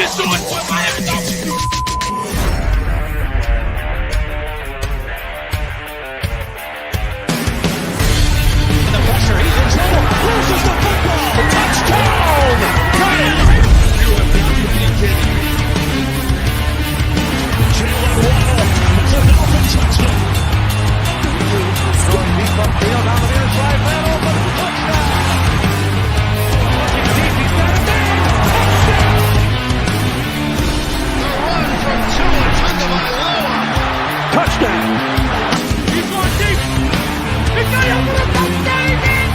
Let's do it for Miami Dolphins. The pressure, he's in trouble. Loses the football. Touchdown! Got it! You have got to be kidding me. Jalen Waddle. It's a Dolphin touchdown. Throwing deep upfield on the near side. Man open. Touchdown! Looking deep. He's got it there. Touchdown! The run from Tua Tagovailoa. Touchdown! He's going deep. He's got it for a touchdown again.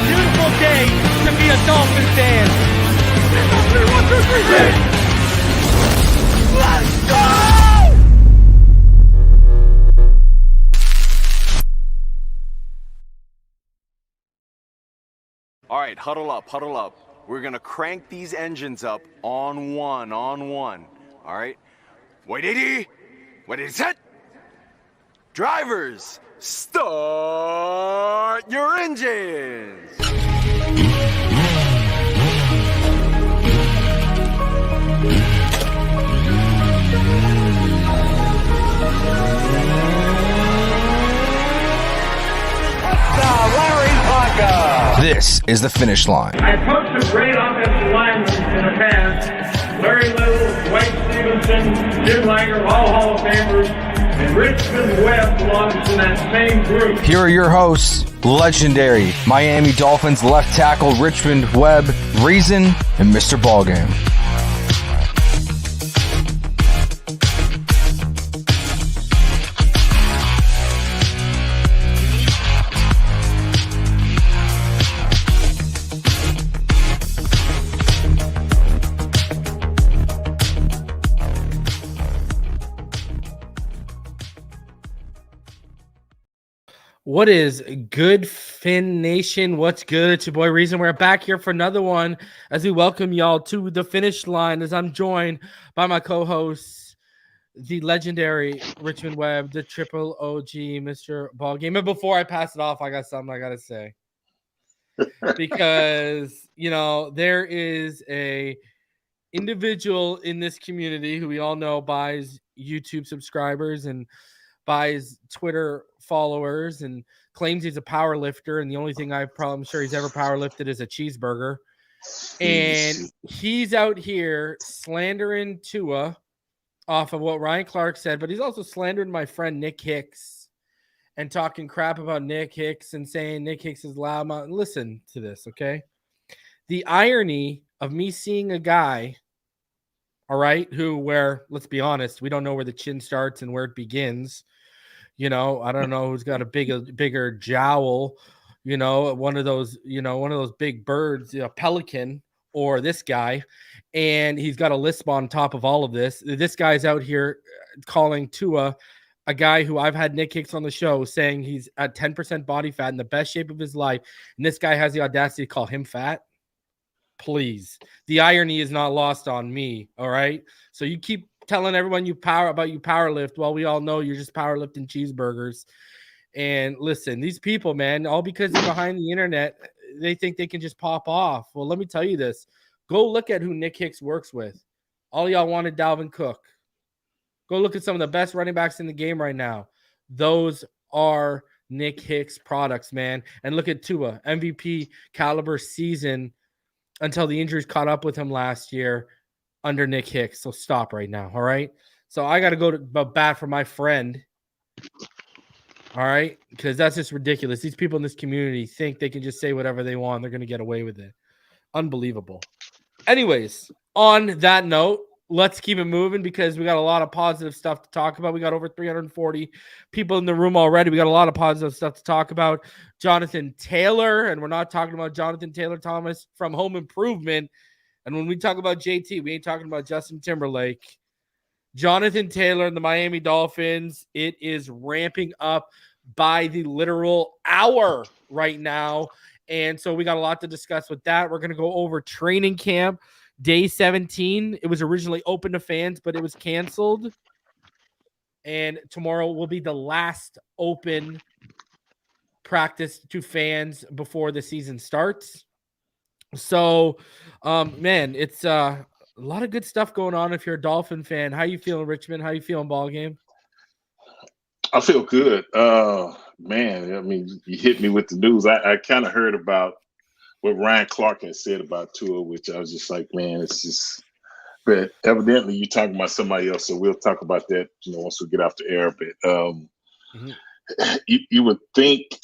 Beautiful day to be a Dolphins fan. Let's go! All right, huddle up, huddle up. We're gonna crank these engines up on one. All right? Wait, 80. Wait, set. Drivers, start your engines. This is the Finish Line. I coached some great offensive linemen in the past. Larry Little, Dwight Stevenson, Jim Langer, all Hall of Famers, and Richmond Webb belongs to that same group. Here are your hosts, legendary Miami Dolphins left tackle Richmond Webb, Reason, and Mr. Ballgame. What is good, Fin Nation? What's good? It's your boy Reason. We're back here for another one as we welcome y'all to the Finish Line as I'm joined by my co-hosts, the legendary Richmond Webb, the triple OG Mr. Ballgame. And before I pass it off, I got something I got to say. Because, you know, there is a individual in this community who we all know buys YouTube subscribers and buys Twitter followers and claims he's a power lifter, and the only thing I'm sure he's ever power lifted is a cheeseburger. And he's out here slandering Tua off of what Ryan Clark said, but he's also slandering my friend Nick Hicks and talking crap about Nick Hicks and saying Nick Hicks is loud. Listen to this, okay? The irony of me seeing a guy, all right, where, let's be honest, we don't know where the chin starts and where it begins. You know, I don't know who's got a bigger jowl, you know, one of those big birds, a pelican, or this guy. And he's got a lisp on top of all of this. This guy's out here calling Tua a guy who I've had Nick Hicks on the show saying he's at 10% body fat in the best shape of his life. And this guy has the audacity to call him fat. Please. The irony is not lost on me. All right. So you keep telling everyone you power lift. Well, we all know you're just powerlifting cheeseburgers. And listen, these people, man, all because they're behind the internet, they think they can just pop off. Well, let me tell you this. Go look at who Nick Hicks works with. All y'all wanted Dalvin Cook. Go look at some of the best running backs in the game right now. Those are Nick Hicks products, man. And look at Tua, MVP caliber season until the injuries caught up with him last year under Nick Hicks. So stop right now. All right. So I got to go to bat for my friend. All right. Because that's just ridiculous. These people in this community think they can just say whatever they want. They're going to get away with it. Unbelievable. Anyways, on that note, let's keep it moving because we got a lot of positive stuff to talk about. We got over 340 people in the room already. We got a lot of positive stuff to talk about. Jonathan Taylor, and we're not talking about Jonathan Taylor Thomas from Home Improvement. And when we talk about JT, we ain't talking about Justin Timberlake. Jonathan Taylor and the Miami Dolphins, it is ramping up by the literal hour right now. And so we got a lot to discuss with that. We're going to go over training camp. day 17. It was originally open to fans, but it was canceled. And tomorrow will be the last open practice to fans before the season starts. So, man, it's a lot of good stuff going on if you're a Dolphin fan. How you feeling, Richmond? How you feeling, Ballgame? I feel good. Man, I mean, you hit me with the news. I kind of heard about what Ryan Clark had said about Tua, which I was just like, man, it's just. But evidently, you're talking about somebody else, so we'll talk about that, once we get off the air. But you would think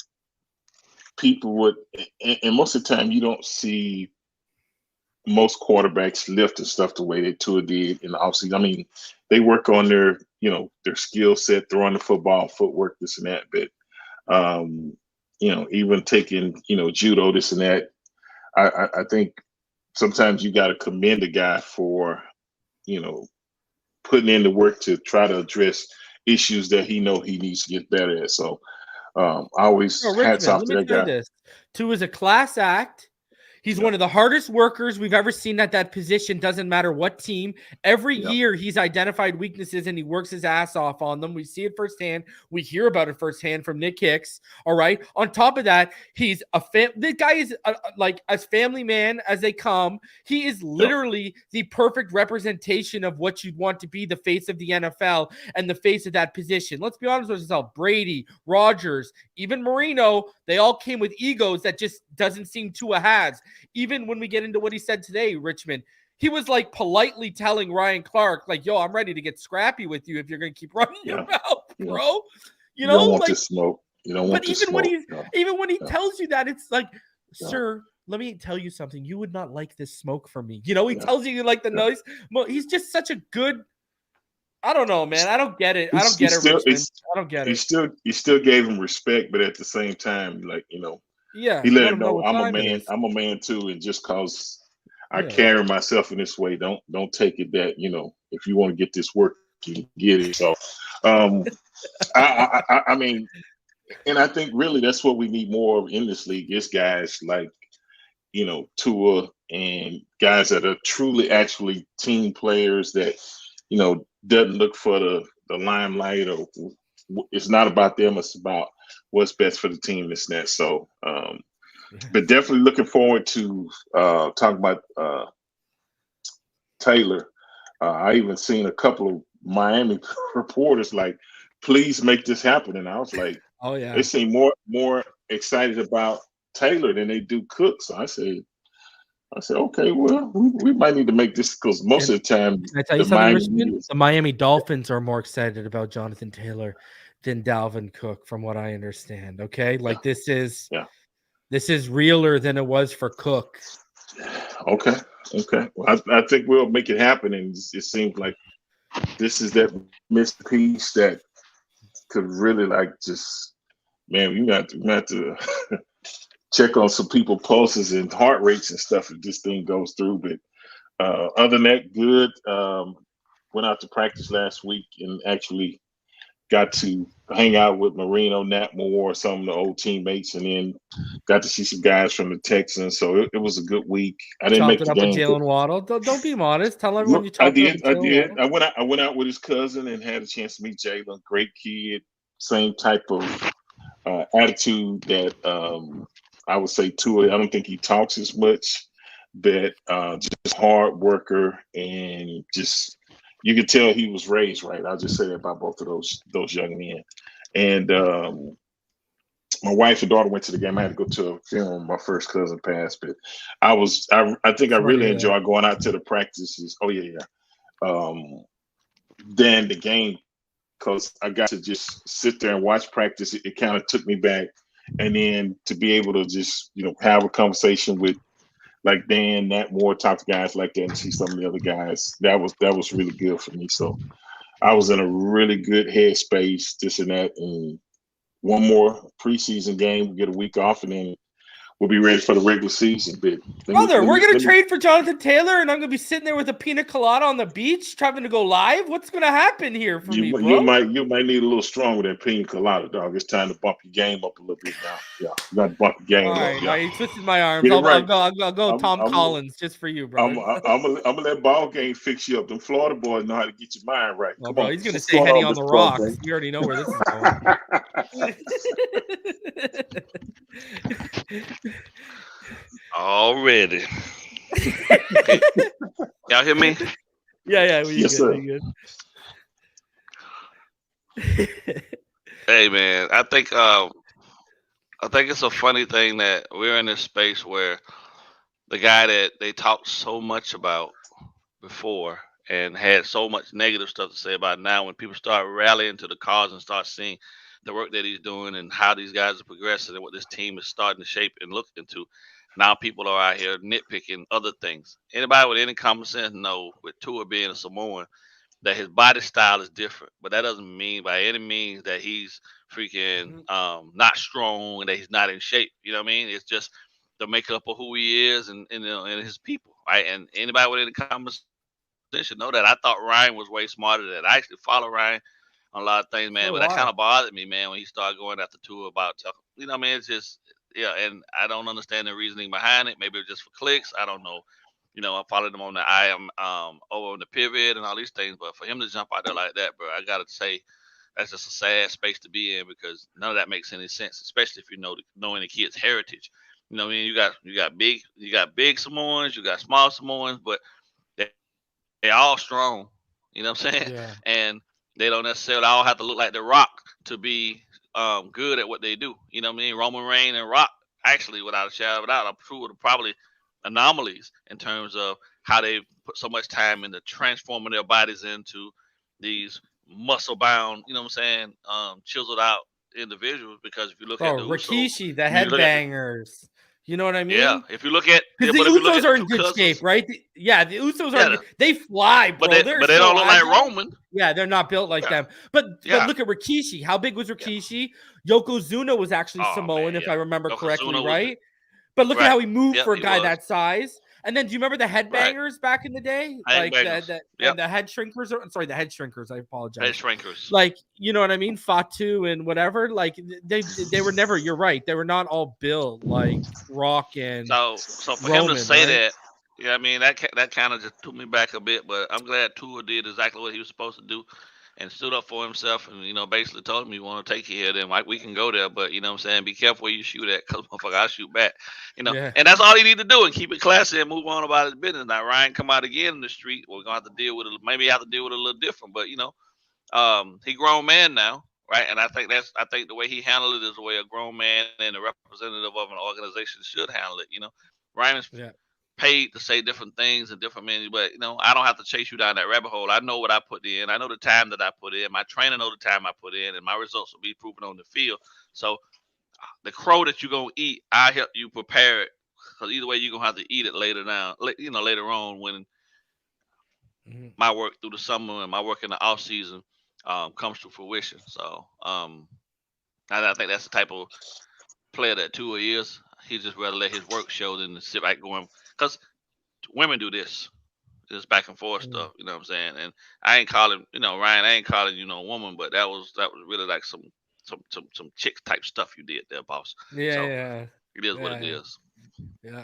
people would, and most of the time, you don't see most quarterbacks lift and stuff the way that Tua did in the offseason. I mean, they work on their skill set, throwing the football, footwork, this and that. But even taking judo, this and that. I think sometimes you got to commend a guy for putting in the work to try to address issues that he needs to get better at. So I always hats off to that guy. Tua is a class act. He's one of the hardest workers we've ever seen at that position. Doesn't matter what team. Every year he's identified weaknesses and he works his ass off on them. We see it firsthand. We hear about it firsthand from Nick Hicks. All right. On top of that, he's the guy is like as family man as they come. He is literally the perfect representation of what you'd want to be the face of the NFL and the face of that position. Let's be honest with ourselves. Brady, Rodgers, even Marino, they all came with egos that just doesn't seem Tua has. Even when we get into what he said today, Richmond, he was like politely telling Ryan Clark, like, yo, I'm ready to get scrappy with you if you're going to keep running your mouth, bro. You don't want to smoke. You don't want to smoke. Even when he tells you that, it's like, sir, let me tell you something. You would not like this smoke from me. He tells you like the noise. He's just such a good, I don't know, man. I don't get it. I don't get it, Richmond. I don't get it. You still gave him respect, but at the same time, like, yeah, he let him know I'm a man. I'm a man too, and just cause I carry myself in this way, don't take it that if you want to get this work, you can get it. So, I mean, and I think really that's what we need more of in this league is guys like Tua and guys that are truly actually team players that doesn't look for the limelight or it's not about them. It's about what's best for the team, this and that. So, but definitely looking forward to talking about Taylor. I even seen a couple of Miami reporters like, please make this happen. And I was like, oh yeah, they seem more excited about Taylor than they do Cook. So I said, okay, well, we might need to make this because most of the time, can I tell you something, the Miami Dolphins are more excited about Jonathan Taylor than Dalvin Cook, from what I understand. Okay, like this is realer than it was for Cook. Okay. Well, I think we'll make it happen, and it seems like this is that missed piece that could really we got to check on some people pulses and heart rates and stuff if this thing goes through. But other than that, good. Went out to practice last week and actually got to hang out with Marino, Nat Moore, some of the old teammates, and then got to see some guys from the Texans. So it was a good week. I didn't make the game. Chopped it up with Jalen Waddle. Don't be modest. Tell everyone you chopped it up. I did. I went out with his cousin and had a chance to meet Jalen. Great kid. Same type of attitude that I would say Tua. I don't think he talks as much, but just hard worker and just you could tell he was raised right. I'll just say that about both of those young men. And my wife and daughter went to the game. I had to go to a funeral. My first cousin passed, but I think I really enjoy going out to the practices. Oh yeah. Then the game, because I got to just sit there and watch practice. It kind of took me back, and then to be able to just have a conversation with like Dan, Nat Moore, talk to guys like that, and see some of the other guys. That was really good for me. So I was in a really good headspace, this and that, and one more preseason game. We get a week off, and then we'll be ready for the regular season. But Brother, we're going to trade for Jonathan Taylor, and I'm going to be sitting there with a pina colada on the beach trying to go live? What's going to happen here for me, bro? You might need a little strong with that pina colada, dog. It's time to bump your game up a little bit now. Yeah, you got to bump your game all up. Right, yeah. He twisted my arms. I'll go Tom Collins just for you, bro. I'm gonna let Ballgame fix you up. Them Florida boys know how to get your mind right. Well, bro, he's going to say Henny on the rocks. Ballgame. You already know where this is going. Already. Y'all hear me? Yeah, yes, sir. Hey man, I think it's a funny thing that we're in this space where the guy that they talked so much about before and had so much negative stuff to say about now, when people start rallying to the cause and start seeing the work that he's doing and how these guys are progressing and what this team is starting to shape and look into, now people are out here nitpicking other things. Anybody with any common sense know, with Tua being a Samoan, that his body style is different, but that doesn't mean by any means that he's freaking not strong and that he's not in shape. You know what I mean? It's just the makeup of who he is and his people, right? And anybody with any common sense should know that. I thought Ryan was way smarter than that. I actually follow Ryan on a lot of things, man, but that kind of bothered me, man, when he started going after Tua about, you know what I mean? It's just, yeah, and I don't understand the reasoning behind it. Maybe it's just for clicks. I don't know. You know, I followed him on the over on the pivot and all these things, but for him to jump out there like that, bro, I gotta say that's just a sad space to be in, because none of that makes any sense, especially if you know any kid's heritage. You know what I mean? You got big Samoans, you got small Samoans, but they're all strong. You know what I'm saying? Yeah. And they don't necessarily all have to look like The Rock to be good at what they do. You know what I mean? Roman Reigns and Rock, actually, without a shadow of a doubt, I'm sure are probably anomalies in terms of how they put so much time into transforming their bodies into these muscle bound, you know what I'm saying, chiseled out individuals. Because if you look at the Rikishi, the headbangers, you know what I mean? Yeah, if you look at, because the Usos are in good shape, right? The Usos are. They fly, bro. But they don't look like Roman. Yeah, they're not built like them. But look at Rikishi. How big was Rikishi? Yokozuna was actually Samoan, if I remember correctly, right? But look at how he moved for a guy that size. And then, do you remember the headbangers back in the day? Like and the head shrinkers? The head shrinkers. I apologize. Head shrinkers. Like, you know what I mean? Fatu and whatever. Like, they were never. You're right. They were not all built like Rock and. So for Roman, him to say that, I mean, that kind of just took me back a bit. But I'm glad Tua did exactly what he was supposed to do and stood up for himself, and basically told him, you want to take you here, then like we can go there, but you know what I'm saying, be careful where you shoot at, because motherfucker, I'll shoot back. And that's all he need to do, and keep it classy and move on about his business. Now Ryan come out again in the street, we're gonna have to deal with it, maybe have to deal with it a little different, but he grown man now, right? And I think the way he handled it is the way a grown man and a representative of an organization should handle it. Ryan's paid to say different things and different meanings, but I don't have to chase you down that rabbit hole. I know what I put in. I know the time that I put in. My trainer know the time I put in, and my results will be proven on the field. So the crow that you're gonna eat, I help you prepare it, because either way you're gonna have to eat it later on when my work through the summer and my work in the off season comes to fruition. So I think that's the type of player that Tua is. He just rather let his work show than to sit back going, because women do this back and forth stuff. You know what I'm saying? And I ain't calling, Ryan, I ain't calling you no woman, but that was really like some chick type stuff you did there, boss. Yeah. It is what it is. Yeah.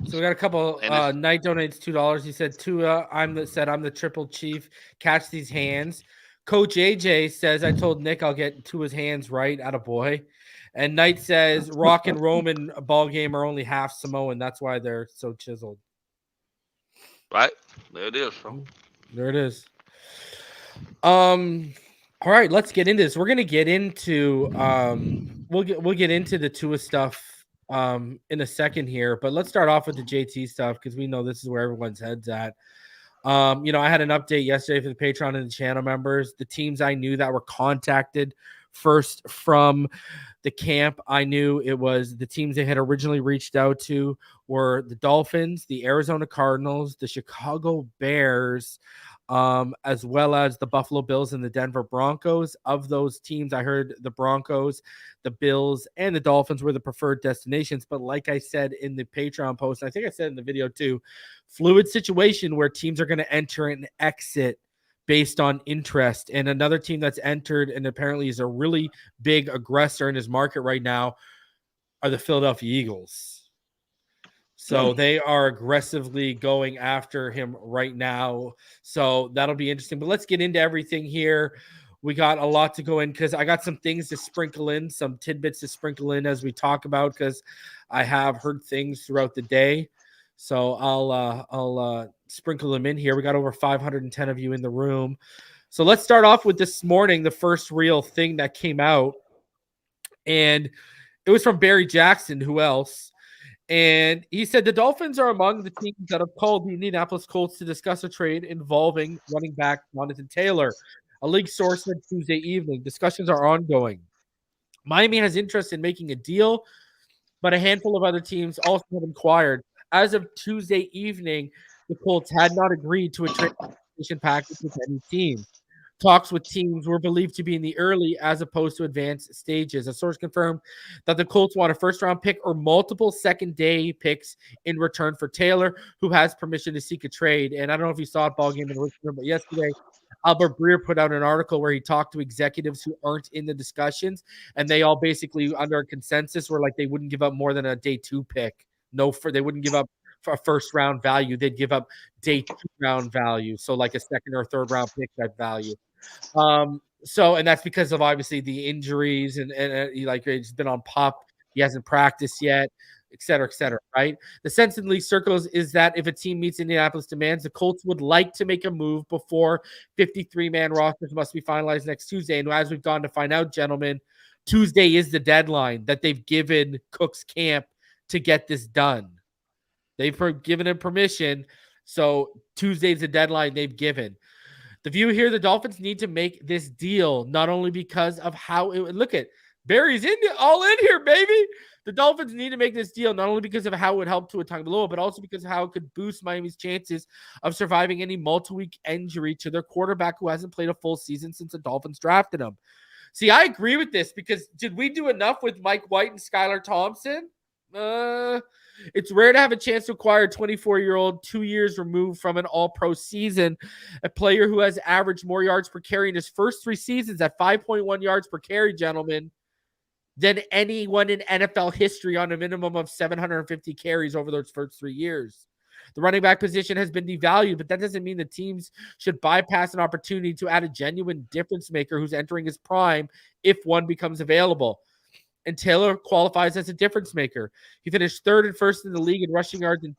So we got a couple. Knight donates $2. He said, Tua, I'm the triple chief. Catch these hands. Coach AJ says, I told Nick I'll get Tua's hands right. Attaboy. And Knight says Rock and Roman Ballgame are only half Samoan. That's why they're so chiseled. Right. There it is. There it is. All right, let's get into this. We're gonna get into we'll get into the Tua stuff in a second here, but let's start off with the JT stuff, because we know this is where everyone's head's at. I had an update yesterday for the Patreon and the channel members. The teams I knew that were contacted first from the camp, I knew it was the teams they had originally reached out to were the Dolphins, the Arizona Cardinals, the Chicago Bears, as well as the Buffalo Bills and the Denver Broncos. Of those teams, I heard the Broncos, the Bills, and the Dolphins were the preferred destinations. But like I said in the Patreon post, I think I said in the video too, fluid situation where teams are going to enter and exit based on interest. And another team that's entered and apparently is a really big aggressor in his market right now are the Philadelphia Eagles. So they are aggressively going after him right now. So that'll be interesting. But let's get into everything here. We got a lot to go in because I got some things to sprinkle in, some tidbits to sprinkle in as we talk about, because I have heard things throughout the day. So I'll sprinkle them in here. We got over 510 of you in the room. So let's start off with this morning, the first real thing that came out. And it was from Barry Jackson. Who else? And he said the Dolphins are among the teams that have called the Indianapolis Colts to discuss a trade involving running back Jonathan Taylor. A league source said Tuesday evening. Discussions are ongoing. Miami has interest in making a deal, but a handful of other teams also have inquired. As of Tuesday evening, the Colts had not agreed to a transaction package with any team. Talks with teams were believed to be in the early as opposed to advanced stages. A source confirmed that the Colts want a first-round pick or multiple second-day picks in return for Taylor, who has permission to seek a trade. And I don't know if you saw it, Ballgame in Richmond, but yesterday, Albert Breer put out an article where he talked to executives who aren't in the discussions, and they all basically, under a consensus, were like they wouldn't give up more than a day 2 pick. They wouldn't give up for a first-round value. They'd give up day 2 round value, so like a second or third round pick type value. And that's because of obviously the injuries and like he's been on PUP, he hasn't practiced yet, et cetera, right? The sense in league circles is that if a team meets Indianapolis demands, the Colts would like to make a move before 53-man rosters must be finalized next Tuesday. And as we've gone to find out, gentlemen, Tuesday is the deadline that they've given Cook's camp to get this done. They've given him permission, so Tuesday's the deadline they've given. The view here, the Dolphins need to make this deal, not only because of how it would look at Barry's all in here, baby. The Dolphins need to make this deal, not only because of how it would help Tua Tagovailoa, but also because of how it could boost Miami's chances of surviving any multi-week injury to their quarterback who hasn't played a full season since the Dolphins drafted him. See, I agree with this because did we do enough with Mike White and Skylar Thompson? It's rare to have a chance to acquire a 24-year-old 2 years removed from an all-pro season, a player who has averaged more yards per carry in his first 3 seasons at 5.1 yards per carry, gentlemen, than anyone in NFL history on a minimum of 750 carries over those first 3 years. The running back position has been devalued, but that doesn't mean the teams should bypass an opportunity to add a genuine difference maker who's entering his prime if one becomes available. And Taylor qualifies as a difference maker. He finished 3rd and 1st in the league in rushing yards in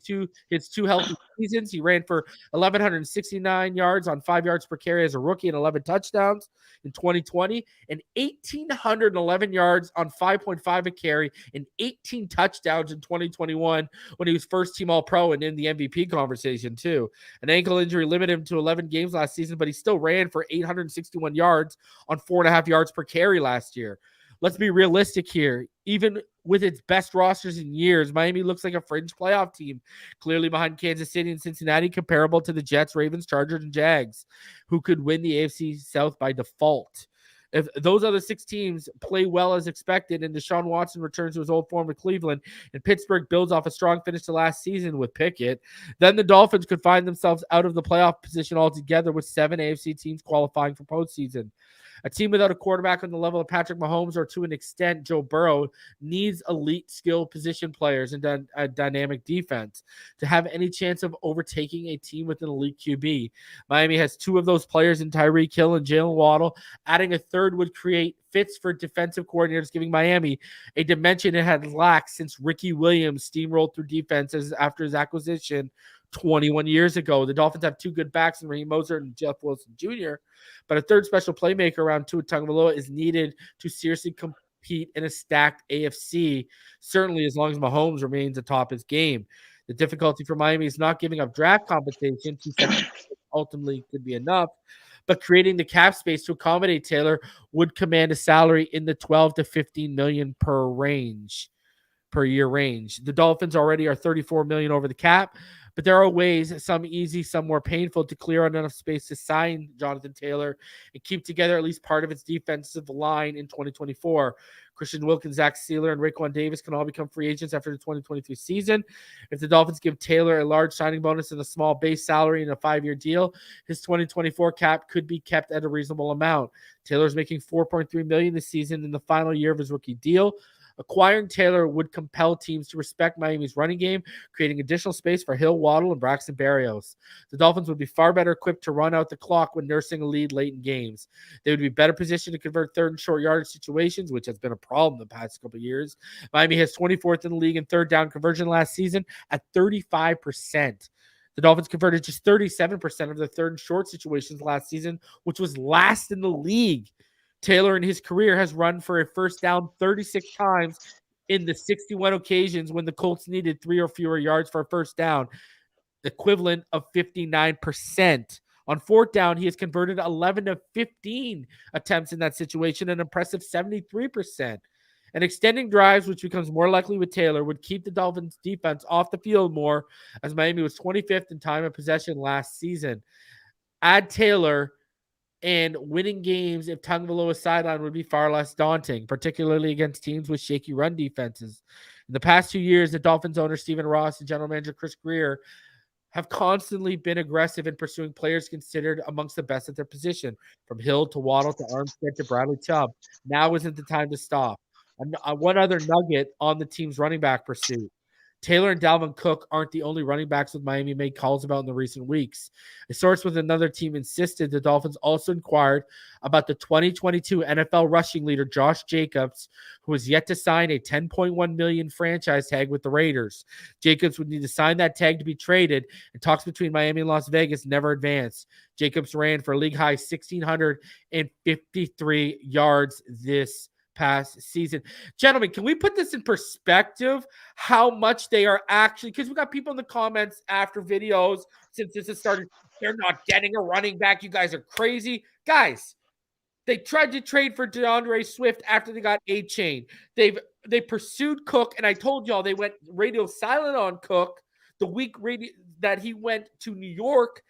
his 2 healthy seasons. He ran for 1,169 yards on 5 yards per carry as a rookie and 11 touchdowns in 2020, and 1,811 yards on 5.5 a carry and 18 touchdowns in 2021 when he was first team All-Pro and in the MVP conversation too. An ankle injury limited him to 11 games last season, but he still ran for 861 yards on 4.5 yards per carry last year. Let's be realistic here. Even with its best rosters in years, Miami looks like a fringe playoff team, clearly behind Kansas City and Cincinnati, comparable to the Jets, Ravens, Chargers, and Jags, who could win the AFC South by default. If those other 6 teams play well as expected and Deshaun Watson returns to his old form with Cleveland and Pittsburgh builds off a strong finish to last season with Pickett, then the Dolphins could find themselves out of the playoff position altogether with 7 AFC teams qualifying for postseason. A team without a quarterback on the level of Patrick Mahomes or to an extent Joe Burrow needs elite skill position players and a dynamic defense to have any chance of overtaking a team with an elite QB. Miami has 2 of those players in Tyreek Hill and Jalen Waddle. Adding a third would create fits for defensive coordinators, giving Miami a dimension it had lacked since Ricky Williams steamrolled through defenses after his acquisition 21 years ago. The Dolphins have 2 good backs in Raheem Mostert and Jeff Wilson Jr., but a third special playmaker around Tua Tagovailoa is needed to seriously compete in a stacked AFC, certainly as long as Mahomes remains atop his game. The difficulty for Miami is not giving up draft compensation. 2 seconds ultimately could be enough, but creating the cap space to accommodate Taylor would command a salary in the 12 to 15 million per year range. The Dolphins already are $34 million over the cap, But there are ways, some easy, some more painful, to clear out enough space to sign Jonathan Taylor and keep together at least part of its defensive line in 2024. Christian Wilkins, Zach Sealer, and Raekwon Davis can all become free agents after the 2023 season. If the Dolphins give Taylor a large signing bonus and a small base salary and a 5-year deal, his 2024 cap could be kept at a reasonable amount. Taylor's making $4.3 million this season in the final year of his rookie deal. Acquiring Taylor would compel teams to respect Miami's running game, creating additional space for Hill, Waddle, and Braxton Berrios. The Dolphins would be far better equipped to run out the clock when nursing a lead late in games. They would be better positioned to convert third and short yardage situations, which has been a problem the past couple of years. Miami has 24th in the league in third down conversion last season at 35%. The Dolphins converted just 37% of their third and short situations last season, which was last in the league. Taylor in his career has run for a first down 36 times in the 61 occasions when the Colts needed 3 or fewer yards for a first down, equivalent of 59%. On fourth down, he has converted 11 of 15 attempts in that situation, an impressive 73%. And extending drives, which becomes more likely with Taylor, would keep the Dolphins' defense off the field more, as Miami was 25th in time of possession last season. Add Taylor, and winning games if Tagovailoa's sideline would be far less daunting, particularly against teams with shaky run defenses. In the past 2 years, the Dolphins owner Stephen Ross and general manager Chris Greer have constantly been aggressive in pursuing players considered amongst the best at their position, from Hill to Waddle to Armstead to Bradley Chubb. Now isn't the time to stop. One other nugget on the team's running back pursuit. Taylor and Dalvin Cook aren't the only running backs with Miami made calls about in the recent weeks. A source with another team insisted the Dolphins also inquired about the 2022 NFL rushing leader Josh Jacobs, who has yet to sign a $10.1 million franchise tag with the Raiders. Jacobs would need to sign that tag to be traded, and talks between Miami and Las Vegas never advanced. Jacobs ran for a league-high 1,653 yards this past season. Gentlemen, can we put this in perspective? How much they are actually, because we got people in the comments after videos since this has started, they're not getting a running back. You guys are crazy. Guys, they tried to trade for DeAndre Swift after they got A-Chain. They pursued Cook, and I told y'all they went radio silent on Cook the week that he went to New York,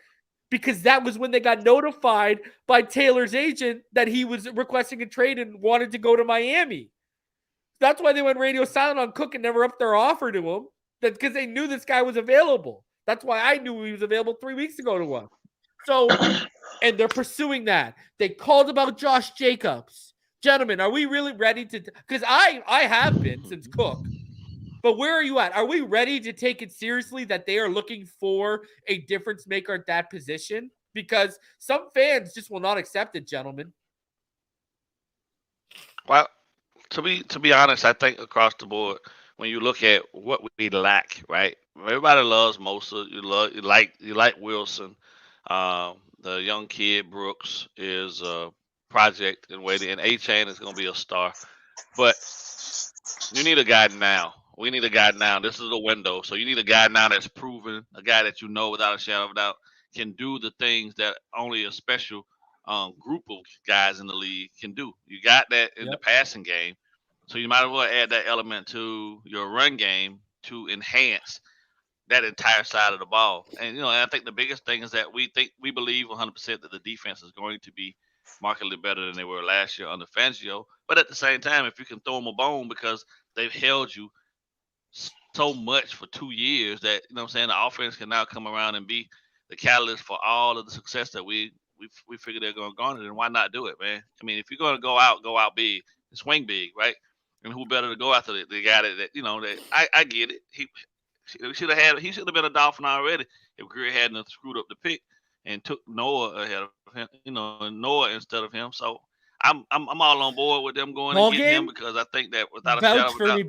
because that was when they got notified by Taylor's agent that he was requesting a trade and wanted to go to Miami. That's why they went radio silent on Cook and never upped their offer to him. That's because they knew this guy was available. That's why I knew he was available 3 weeks ago to us. So, and they're pursuing that. They called about Josh Jacobs. Gentlemen, are we really ready to? Because I have been since Cook. But where are you at? Are we ready to take it seriously that they are looking for a difference maker at that position? Because some fans just will not accept it, gentlemen. Well, to be honest, I think across the board, when you look at what we lack, right? Everybody loves Mosa. You like Wilson. The young kid Brooks is a project and waiting, and A-Chain is going to be a star. But you need a guy now. We need a guy now. This is the window. So you need a guy now that's proven, a guy that you know without a shadow of a doubt can do the things that only a special group of guys in the league can do. You got that in the passing game. So you might as well add that element to your run game to enhance that entire side of the ball. And, and I think the biggest thing is that we believe 100% that the defense is going to be markedly better than they were last year under Fangio. But at the same time, if you can throw them a bone because they've held you so much for 2 years that, the offense can now come around and be the catalyst for all of the success that we figure they're going to garner, then why not do it, man? I mean, if you're going to go out big and swing big, right? And who better to go after the guy that I get it. He should have been a Dolphin already if Greer hadn't screwed up the pick and took Noah ahead of him, Noah instead of him. So I'm all on board with them going and getting him, because I think that without a shadow of a doubt. Vouch for me,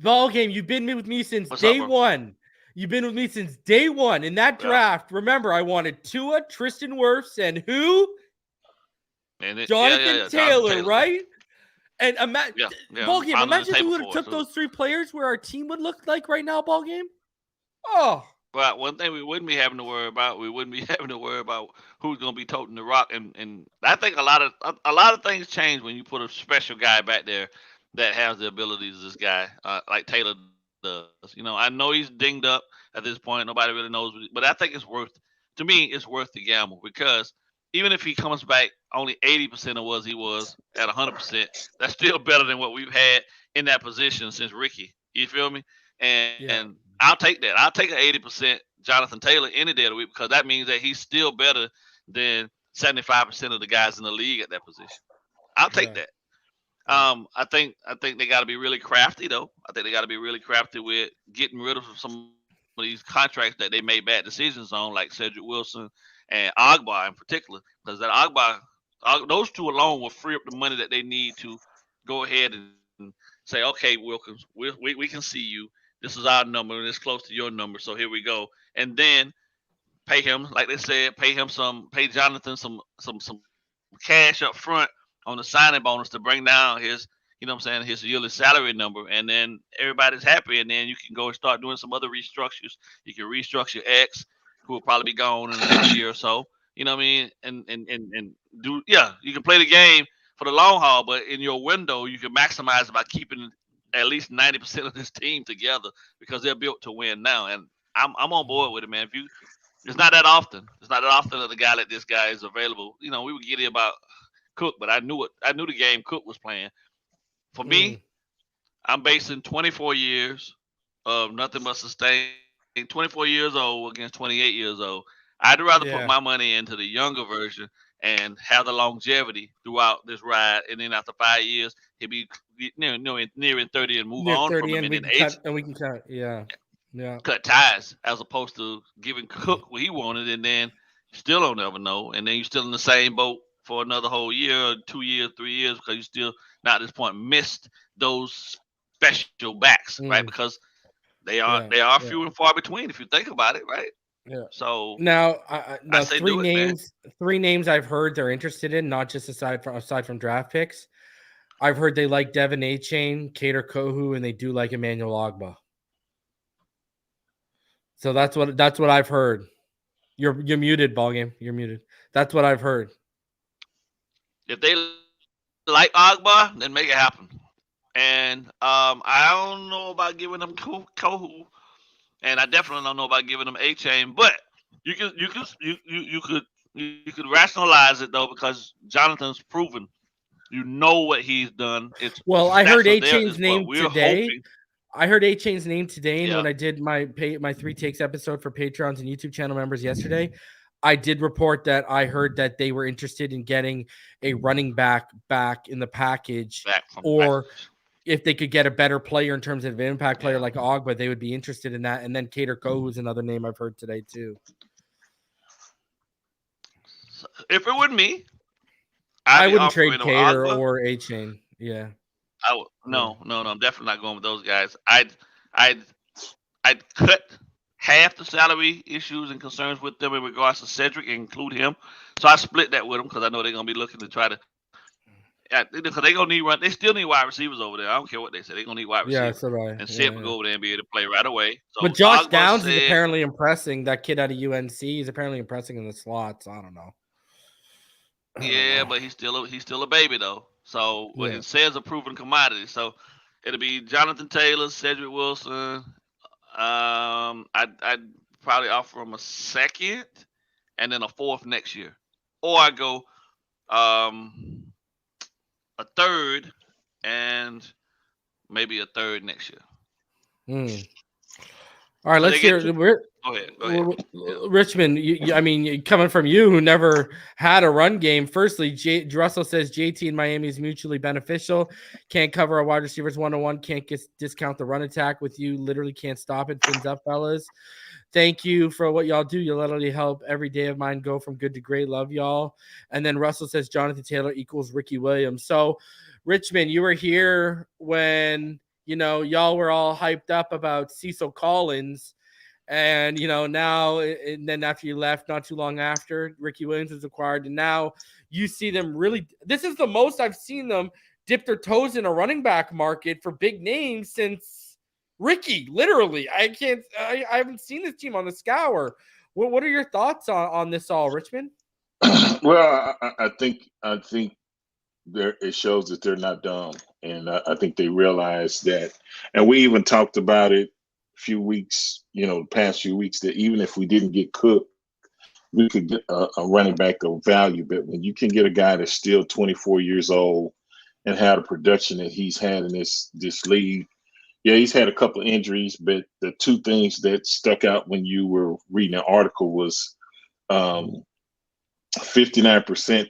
Ballgame, you've been with me since day one. You've been with me since day one. In that draft, remember, I wanted Tua, Tristan Wirfs, and who? Jonathan Taylor, right? And Ballgame, imagine if we would have took those 3 players, where our team would look like right now, Ballgame. Oh. But one thing we wouldn't be having to worry about, who's going to be toting the rock. And I think a lot of things change when you put a special guy back there that has the abilities this guy like Taylor does. I know he's dinged up at this point. Nobody really knows, but I think it's worth. To me, it's worth the gamble because even if he comes back only 80% of what he was at 100%, that's still better than what we've had in that position since Ricky. You feel me? And I'll take that. I'll take an 80% Jonathan Taylor any day of the week because that means that he's still better than 75% of the guys in the league at that position. I'll take that. I think they got to be really crafty though. I think they got to be really crafty with getting rid of some of these contracts that they made bad decisions on, like Cedric Wilson and Agba in particular, because that Agba, those two alone will free up the money that they need to go ahead and say, okay, Wilkins, we can see you. This is our number and it's close to your number, so here we go. And then pay him, like they said, pay Jonathan some cash up front on the signing bonus to bring down his, his yearly salary number, and then everybody's happy, and then you can go and start doing some other restructures. You can restructure X, who will probably be gone in the next year or so. You know what I mean? And do you can play the game for the long haul, but in your window you can maximize it by keeping at least 90% of this team together because they're built to win now. And I'm on board with it, man. It's not that often. It's not that often that a guy like this guy is available. We were getting about Cook, but I knew the game Cook was playing. For me, I'm basing 24 years of nothing but sustain. 24 years old against 28 years old. I'd rather put my money into the younger version and have the longevity throughout this ride, and then after 5 years, he'll be nearing 30 and move on from him, and we can cut. Cut ties as opposed to giving Cook what he wanted, and then still don't ever know, and then you're still in the same boat for another whole year, 2 years, 3 years, because you still not at this point missed those special backs, right? Because they are few and far between if you think about it, right? Yeah. So now, three names I've heard they're interested in, not just aside from draft picks. I've heard they like Devin Achane, Kader Kohu, and they do like Emmanuel Ogbah. So that's what I've heard. You're muted, Ballgame. You're muted. That's what I've heard. If they like Ogbah, then make it happen. And I don't know about giving them Kohu, and I definitely don't know about giving them Achane. But you could rationalize it though because Jonathan's proven. You know what he's done. I heard Achane's name today. I heard Achane's name today, and when I did my 3 Takes episode for Patrons and YouTube channel members yesterday, I did report that I heard that they were interested in getting a running back in the package, or if they could get a better player in terms of an impact player like Ogbah, they would be interested in that. And then Kader Kohu is another name I've heard today too. If it were me, I wouldn't trade Kader or Achane. Yeah. I would, no, I'm definitely not going with those guys. I'd cut half the salary issues and concerns with them in regards to Cedric and include him. So I split that with them because I know they're gonna be looking to try to. Because they're gonna need they still need wide receivers over there. I don't care what they say. They're gonna need wide receivers. Yeah, so right. And Sid will go over there and be able to play right away. So but Josh Downs is apparently impressing. That kid out of UNC is apparently impressing in the slots. I don't know. But he's still a baby though. So it says a proven commodity. So it'll be Jonathan Taylor, Cedric Wilson. I'd probably offer him a second and then a fourth next year, or I go a third and maybe a third next year. All right, let's hear. Go ahead. Richmond, I mean, coming from you who never had a run game. Firstly, Russell says JT and Miami is mutually beneficial. Can't cover a wide receivers 1-on-1. Can't discount the run attack with you. Literally can't stop it. Fins up, fellas. Thank you for what y'all do. You literally help every day of mine go from good to great. Love y'all. And then Russell says Jonathan Taylor equals Ricky Williams. So, Richmond, you were here when y'all were all hyped up about Cecil Collins. And, now, and then after you left, not too long after, Ricky Williams was acquired. And now you see them really – this is the most I've seen them dip their toes in a running back market for big names since Ricky, literally. I haven't seen this team on the scour. What are your thoughts on this all, Richmond? Well, I think it shows that they're not dumb, and I think they realize that. And we even talked about it past few weeks, that even if we didn't get Cook, we could get a running back of value. But when you can get a guy that's still 24 years old and have the production that he's had in this league, yeah, he's had a couple of injuries, but the two things that stuck out when you were reading the article was 59%,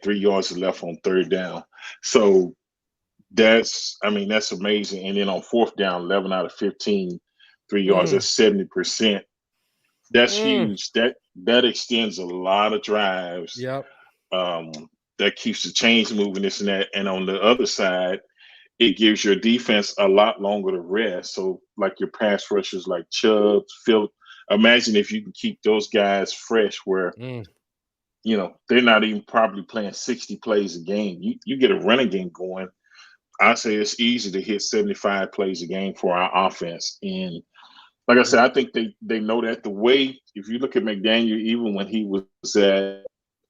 3 yards left on third down. So that's amazing. And then on fourth down, 11 out of 15, 3 yards, that's 70%. That's huge. That extends a lot of drives. Yep. That keeps the chains moving, this and that. And on the other side, it gives your defense a lot longer to rest. So like your pass rushers like Chubb, Phillip, imagine if you can keep those guys fresh where they're not even probably playing 60 plays a game. You get a running game going, I say it's easy to hit 75 plays a game for our offense. And like I said, I think they know that. The way, if you look at McDaniel, even when he was at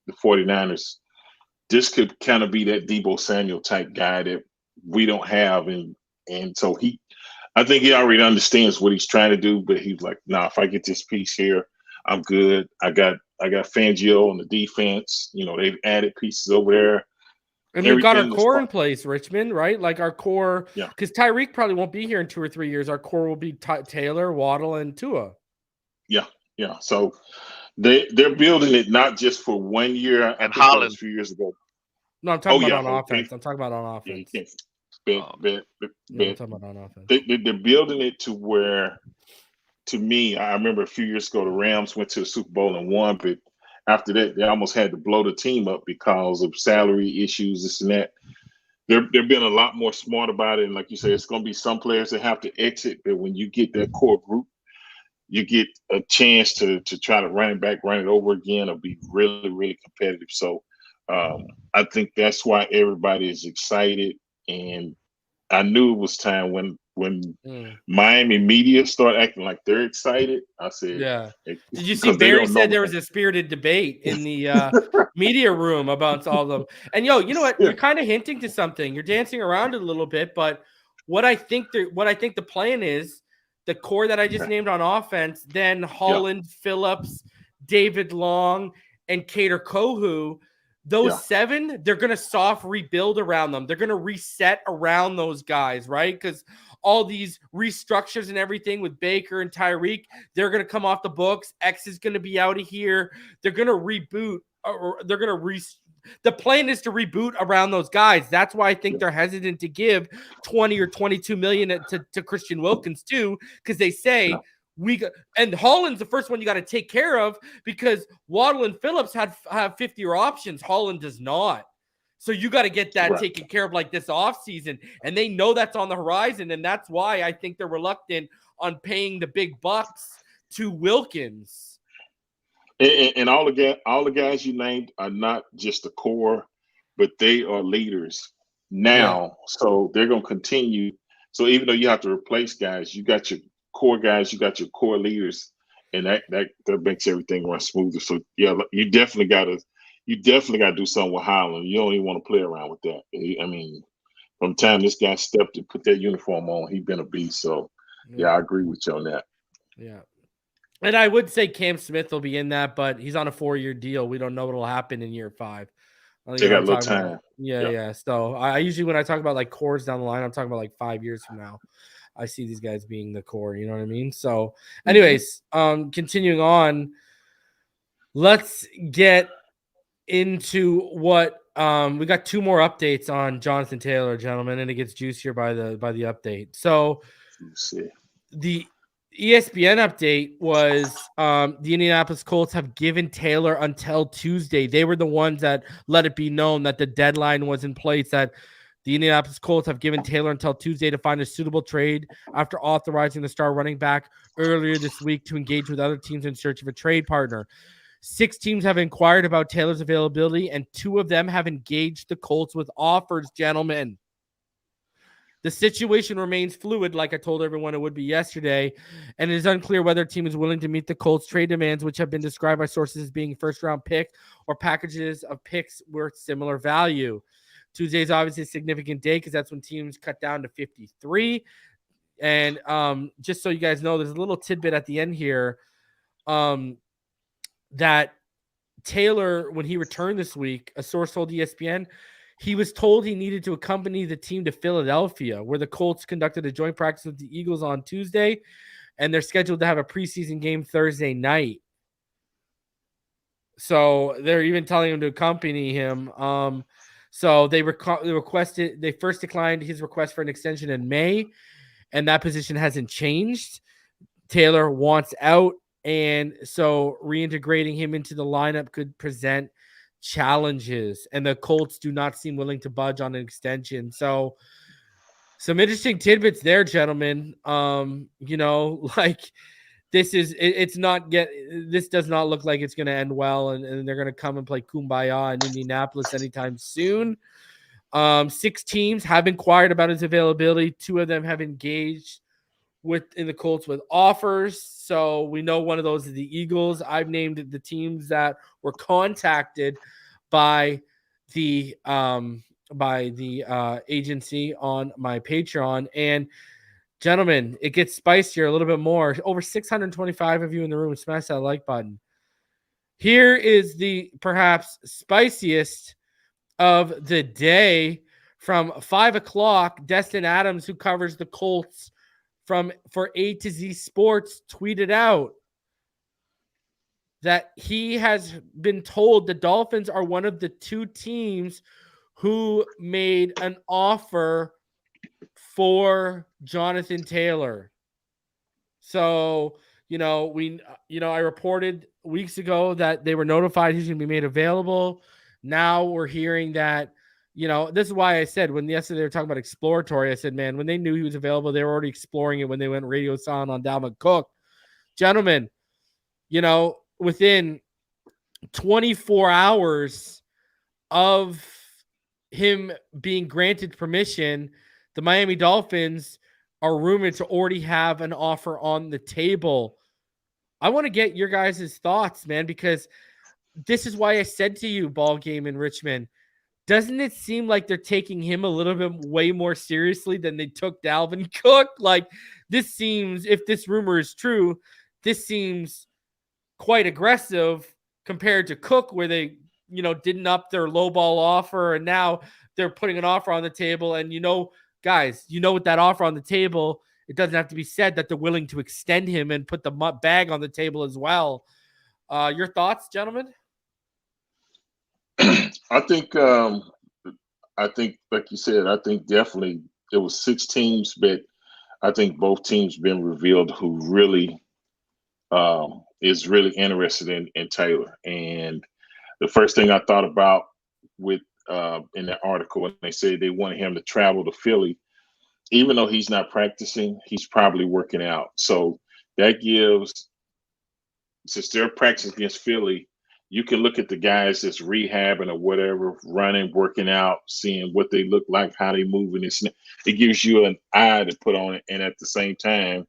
the 49ers, this could kind of be that Deebo Samuel type guy that we don't have. And so I think he already understands what he's trying to do, but he's like, nah, if I get this piece here, I'm good. I got Fangio on the defense. They've added pieces over there. And we've got our core in place, Richmond, right? Like our core, because Tyreek probably won't be here in 2 or 3 years. Our core will be Taylor, Waddle, and Tua. Yeah. So they're building it not just for 1 year. And Holland a few years ago. No, I'm talking about on offense. I'm talking about on offense. I'm talking about on offense. They're building it to where, to me, I remember a few years ago, the Rams went to the Super Bowl and won, but after that, they almost had to blow the team up because of salary issues, this and that. They're being a lot more smart about it. And like you say, it's going to be some players that have to exit, but when you get that core group, you get a chance to try to run it over again, or be really, really competitive. So I think that's why everybody is excited. And I knew it was time when Miami media start acting like they're excited. I said, yeah. Did you see Barry said there was a spirited debate in the media room about all of them? And you know what? You're kind of hinting to something. You're dancing around it a little bit, but what I think the plan is, the core that I just named on offense, then Holland, Phillips, David Long, and Kader Kohu. Those 7, they're going to soft rebuild around them. They're going to reset around those guys, right? Because all these restructures and everything with Baker and Tyreek, they're going to come off the books. X is going to be out of here. They're going to reboot, or they're going to the plan is to reboot around those guys. That's why I think they're hesitant to give 20 or 22 million to Christian Wilkins too, because they say and Holland's the first one you got to take care of, because Waddle and Phillips have 50-year options. Holland does not. So you got to get that taken care of like this offseason. And they know that's on the horizon. And that's why I think they're reluctant on paying the big bucks to Wilkins. And all the guys you named are not just the core, but they are leaders now. Yeah. So they're going to continue. So even though you have to replace guys, you got your core guys, you got your core leaders, and that makes everything run smoother. So yeah, you definitely got to do something with Holland. You don't even want to play around with that. I mean, from the time this guy stepped to put that uniform on, he's been a beast. So yeah, I agree with you on that. Yeah. And I would say Cam Smith will be in that, but he's on a 4-year deal. We don't know what will happen in year 5. They got a little time. Yeah. So I usually, when I talk about like cores down the line, I'm talking about like 5 years from now. I see these guys being the core, you know what I mean? So anyways, continuing on, let's get into what we got 2 more updates on Jonathan Taylor, gentlemen, and it gets juicier by the update. So the ESPN update was the Indianapolis Colts have given Taylor until Tuesday. They were the ones that let it be known that the deadline was in place, that the Indianapolis Colts have given Taylor until Tuesday to find a suitable trade after authorizing the star running back earlier this week to engage with other teams in search of a trade partner. 6 teams have inquired about Taylor's availability, and 2 of them have engaged the Colts with offers, gentlemen. The situation remains fluid, like I told everyone it would be yesterday, and it is unclear whether a team is willing to meet the Colts' trade demands, which have been described by sources as being first-round pick or packages of picks worth similar value. Tuesday is obviously a significant day because that's when teams cut down to 53. And just so you guys know, there's a little tidbit at the end here that Taylor, when he returned this week, a source told ESPN, he was told he needed to accompany the team to Philadelphia, where the Colts conducted a joint practice with the Eagles on Tuesday, and they're scheduled to have a preseason game Thursday night. So they're even telling him to accompany him. So they first declined his request for an extension in May, and that position hasn't changed. Taylor wants out, and so reintegrating him into the lineup could present challenges, and the Colts do not seem willing to budge on an extension. So some interesting tidbits there, gentlemen. This does not look like it's going to end well, and they're going to come and play Kumbaya in Indianapolis anytime soon. 6 teams have inquired about his availability. 2 of them have engaged in the Colts with offers. So we know one of those is the Eagles. I've named the teams that were contacted by the agency on my Patreon. And gentlemen, it gets spicier a little bit more. Over 625 of you in the room. Smash that like button. Here is the perhaps spiciest of the day from 5 o'clock. Destin Adams, who covers the Colts for A to Z Sports, tweeted out that he has been told the Dolphins are one of the 2 teams who made an offer for Jonathan Taylor. So, I reported weeks ago that they were notified he's going to be made available. Now we're hearing that, this is why I said when yesterday they were talking about exploratory, I said, man, when they knew he was available, they were already exploring it when they went radio silent on Dalvin Cook. Gentlemen, within 24 hours of him being granted permission, the Miami Dolphins are rumored to already have an offer on the table. I want to get your guys' thoughts, man, because this is why I said to you, Ballgame in Richmond, doesn't it seem like they're taking him a little bit way more seriously than they took Dalvin Cook? Like, this seems, if this rumor is true, this seems quite aggressive compared to Cook, where they, didn't up their lowball offer, and now they're putting an offer on the table. And, guys, with that offer on the table, it doesn't have to be said that they're willing to extend him and put the bag on the table as well. Your thoughts, gentlemen? I think, like you said, I think definitely it was 6 teams, but I think both teams been revealed who really is really interested in Taylor. And the first thing I thought about with in that article, when they said they wanted him to travel to Philly, even though he's not practicing, he's probably working out. So that gives, since they're practicing against Philly, you can look at the guys that's rehabbing or whatever, running, working out, seeing what they look like, how they move, and it gives you an eye to put on it. And at the same time,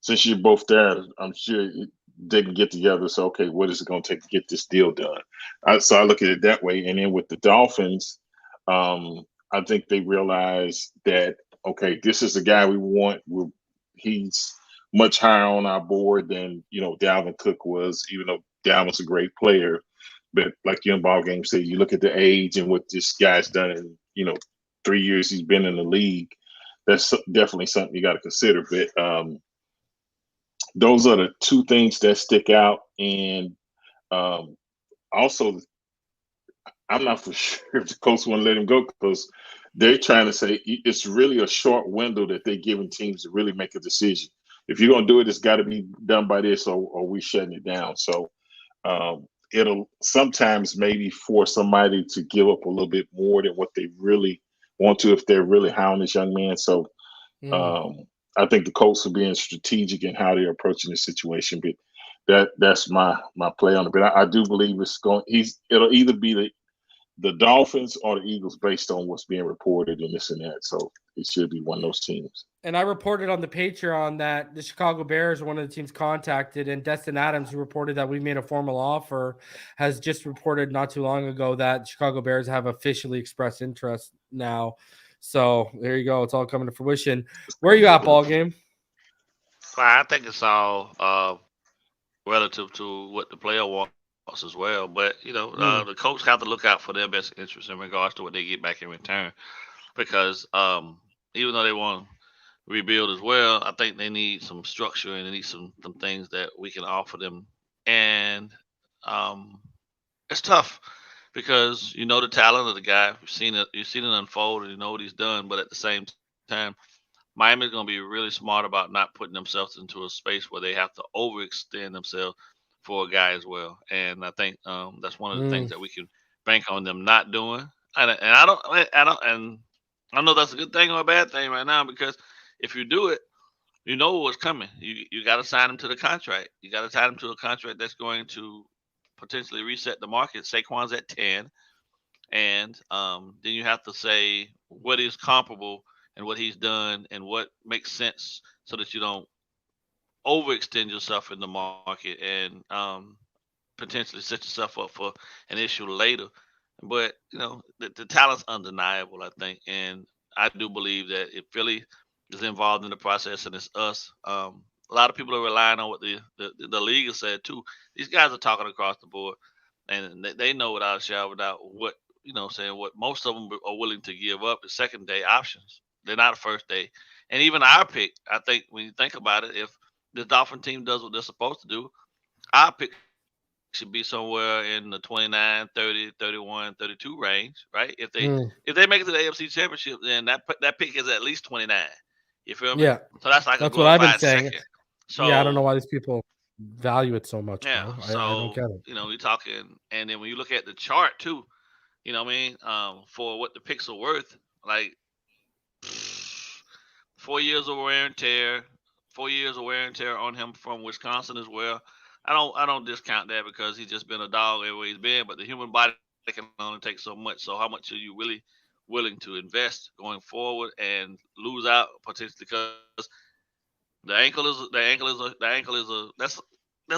since you're both there, I'm sure they can get together. So, okay, what is it going to take to get this deal done? So I look at it that way. And then with the Dolphins, I think they realize that, okay, this is the guy we want. He's much higher on our board than, Dalvin Cook was, even though Dalvin's a great player. But like you in Ballgame said, you look at the age and what this guy's done in, 3 years he's been in the league. That's definitely something you got to consider. But those are the 2 things that stick out. And also, I'm not for sure if the Colts want to let him go, because they're trying to say it's really a short window that they're giving teams to really make a decision. If you're going to do it, it's got to be done by this, or we shutting it down. So it'll sometimes maybe force somebody to give up a little bit more than what they really want to if they're really high on this young man. So I think the Colts are being strategic in how they're approaching the situation. But that's my play on it. But I do believe it'll either be the Dolphins or the Eagles based on what's being reported and this and that. So it should be one of those teams. And I reported on the Patreon that the Chicago Bears, one of the teams contacted, and Destin Adams, who reported that we made a formal offer, has just reported not too long ago that Chicago Bears have officially expressed interest now. So there you go. It's all coming to fruition. Where are you at, Ballgame? I think it's all relative to what the player wants as well. But, the coach have to look out for their best interest in regards to what they get back in return. Because even though they want to rebuild as well, I think they need some structure and they need some things that we can offer them. And it's tough because you know the talent of the guy. You've seen it unfold and you know what he's done. But at the same time, Miami's going to be really smart about not putting themselves into a space where they have to overextend themselves for a guy as well. And I think that's one of the things that we can bank on them not doing. And I don't know if that's a good thing or a bad thing right now, because if you do it, you know what's coming. You got to sign him to the contract. You got to sign him to a contract that's going to potentially reset the market. Saquon's at 10. And then you have to say what is comparable and what he's done and what makes sense so that you don't overextend yourself in the market and potentially set yourself up for an issue later. But, the talent's undeniable, I think. And I do believe that if Philly is involved in the process and it's us, a lot of people are relying on what the league has said, too. These guys are talking across the board, and they know without a shadow of doubt what, what most of them are willing to give up is second-day options. They're not a first day. And even our pick, I think when you think about it, if the Dolphin team does what they're supposed to do, our pick should be somewhere in the 29, 30, 31, 32 range, right? If they make it to the AFC Championship, then that pick is at least 29. You feel me? Yeah. So that's like what I've been saying. Second. So I don't know why these people value it so much. Yeah. Bro. So I don't get it. we're talking, and then when you look at the chart too, you know what I mean? For what the picks are worth, like 4 years of wear and tear, 4 years of wear and tear on him from Wisconsin as well. I don't discount that because he's just been a dog everywhere he's been, but the human body can only take so much. So how much are you really willing to invest going forward and lose out potentially because there's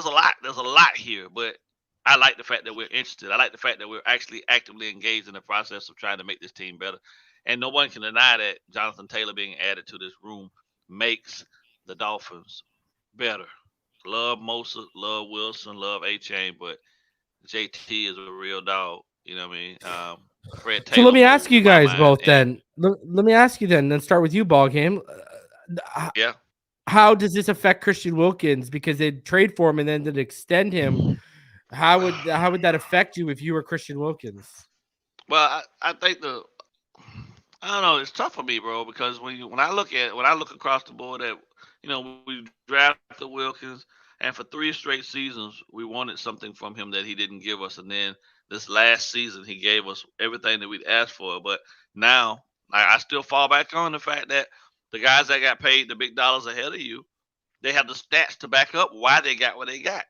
a lot here, but I like the fact that we're interested. I like the fact that we're actually actively engaged in the process of trying to make this team better. And no one can deny that Jonathan Taylor being added to this room makes the Dolphins better. Love Mosa, love Wilson, love A-Chain, but JT is a real dog. You know what I mean? Fred Taylor. So let me ask you guys both then. Let me ask you then start with you, Ballgame. Yeah. How does this affect Christian Wilkins? Because they'd trade for him and then they'd extend him. How would that affect you if you were Christian Wilkins? Well, I think I don't know. It's tough for me, bro, because when I look across the board at we drafted Wilkins, and for 3 straight seasons we wanted something from him that he didn't give us, and then this last season he gave us everything that we'd asked for. But now I still fall back on the fact that the guys that got paid the big dollars ahead of you, they have the stats to back up why they got what they got,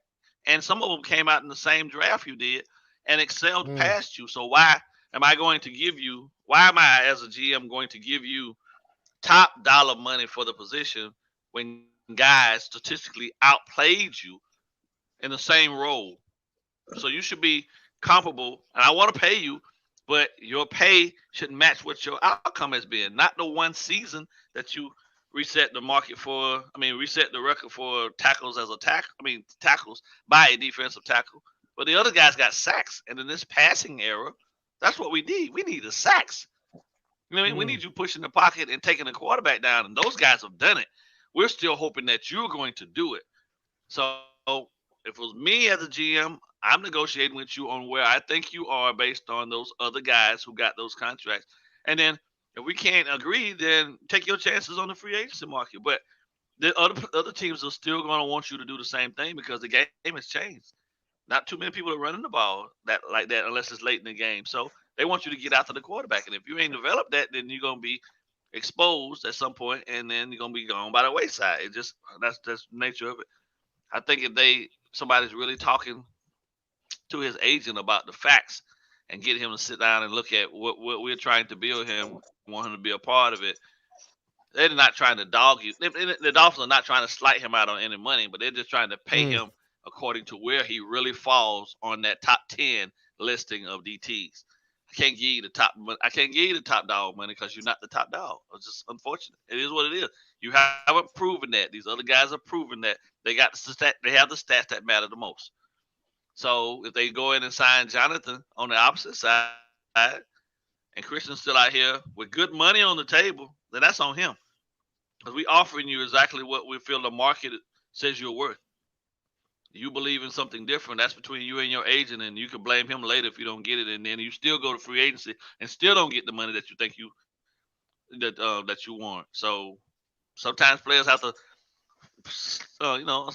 and some of them came out in the same draft you did and excelled past you. So why am I as a GM going to give you top dollar money for the position when guys statistically outplayed you in the same role? So you should be comparable, and I want to pay you, but your pay should match what your outcome has been, not the one season that you reset the market for. Reset the record for tackles tackles by a defensive tackle. But the other guys got sacks, and in this passing era, that's what we need. We need the sacks. We need you pushing the pocket and taking the quarterback down, and those guys have done it. We're still hoping that you're going to do it. So if it was me as a GM, I'm negotiating with you on where I think you are based on those other guys who got those contracts. And then if we can't agree, then take your chances on the free agency market. But the other teams are still going to want you to do the same thing because the game has changed. Not too many people are running the ball like that unless it's late in the game. So they want you to get after the quarterback. And if you ain't developed that, then you're going to be exposed at some point, and then you're going to be gone by the wayside. It just that's the nature of it. I think if somebody's really talking to his agent about the facts and get him to sit down and look at what we're trying to build him, want him to be a part of it. They're not trying to dog you. The Dolphins are not trying to slight him out on any money, but they're just trying to pay him according to where he really falls on that top 10 listing of DTs. I can't give you the top dog money because you're not the top dog. It's just unfortunate. It is what it is. You haven't proven that. These other guys have proven that they got they have the stats that matter the most. So if they go in and sign Jonathan on the opposite side, and Christian's still out here with good money on the table, then that's on him. Because we offering you exactly what we feel the market says you're worth. You believe in something different, that's between you and your agent, and you can blame him later if you don't get it, and then you still go to free agency and still don't get the money that you think that you want. So sometimes players have to,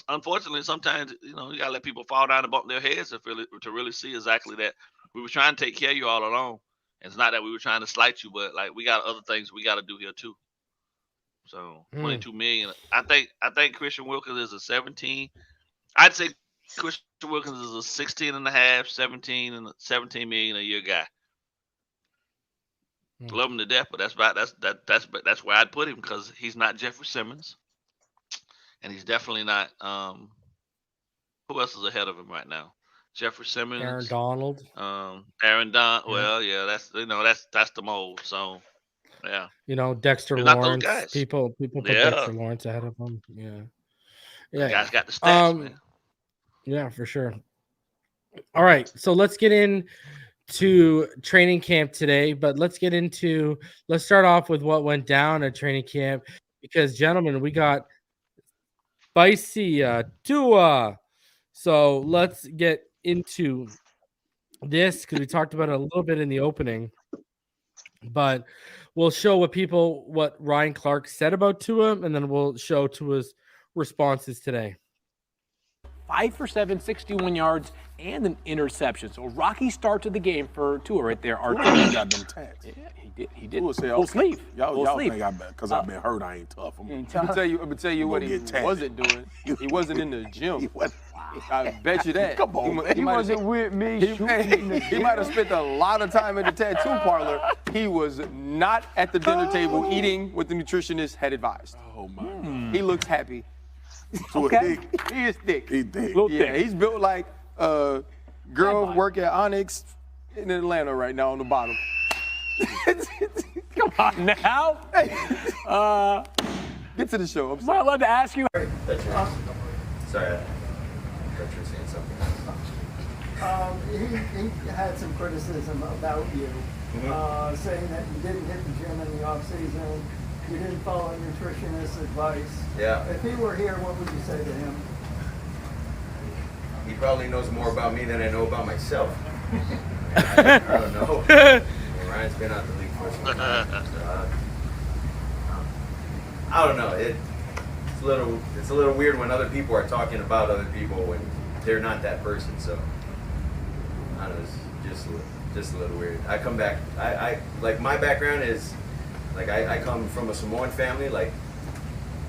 unfortunately, sometimes you gotta let people fall down and bump their heads to really see exactly that we were trying to take care of you all along. It's not that we were trying to slight you, but like we got other things we got to do here too. So $22 million. I think Christian Wilkins is a 17. I'd say Christian Wilkins is a 16 and a half, 17 million a year guy. Love him to death, but that's where I'd put him because he's not Jeffrey Simmons, and he's definitely not. Who else is ahead of him right now? Jeffrey Simmons, Aaron Donald, Aaron Don. Well, yeah, that's the mold. So, yeah, Dexter Lawrence. People put Dexter Lawrence ahead of him. Yeah. The guy's got the stats, man. Yeah, for sure. All right, so let's get into training camp today, but let's start off with what went down at training camp because, gentlemen, we got spicy Tua. So let's get into this because we talked about it a little bit in the opening, but we'll show what Ryan Clark said about Tua, and then we'll show Tua's responses today. 5 for 7, 61 yards, and an interception. So rocky start to the game for Tua right there. Our got them tags. Yeah, he did. Tua said, Full sleeve. Y'all think because I've been hurt, I ain't tough. I'm gonna tell you what he wasn't doing. He wasn't in the gym. I bet you that. Come on, he wasn't with me. He might have spent a lot of time at the tattoo parlor. He was not at the dinner table eating what the nutritionist had advised. Oh my God. He looks happy. Okay. He is thick. He thick. Yeah, he's built like a girl work at Onyx in Atlanta right now on the bottom. Come on now. Get to the show. Am I allowed to ask you? Sorry, I thought you were saying something. He had some criticism about you, saying that you didn't hit the gym in the off season. You didn't follow nutritionist advice. Yeah. If he were here, what would you say to him? He probably knows more about me than I know about myself. I don't know. Ryan's been out the league for some time. So, I don't know. It's a little weird when other people are talking about other people when they're not that person. So I don't know. It's just a little weird. I come back. I like my background is. Like, I come from a Samoan family, like,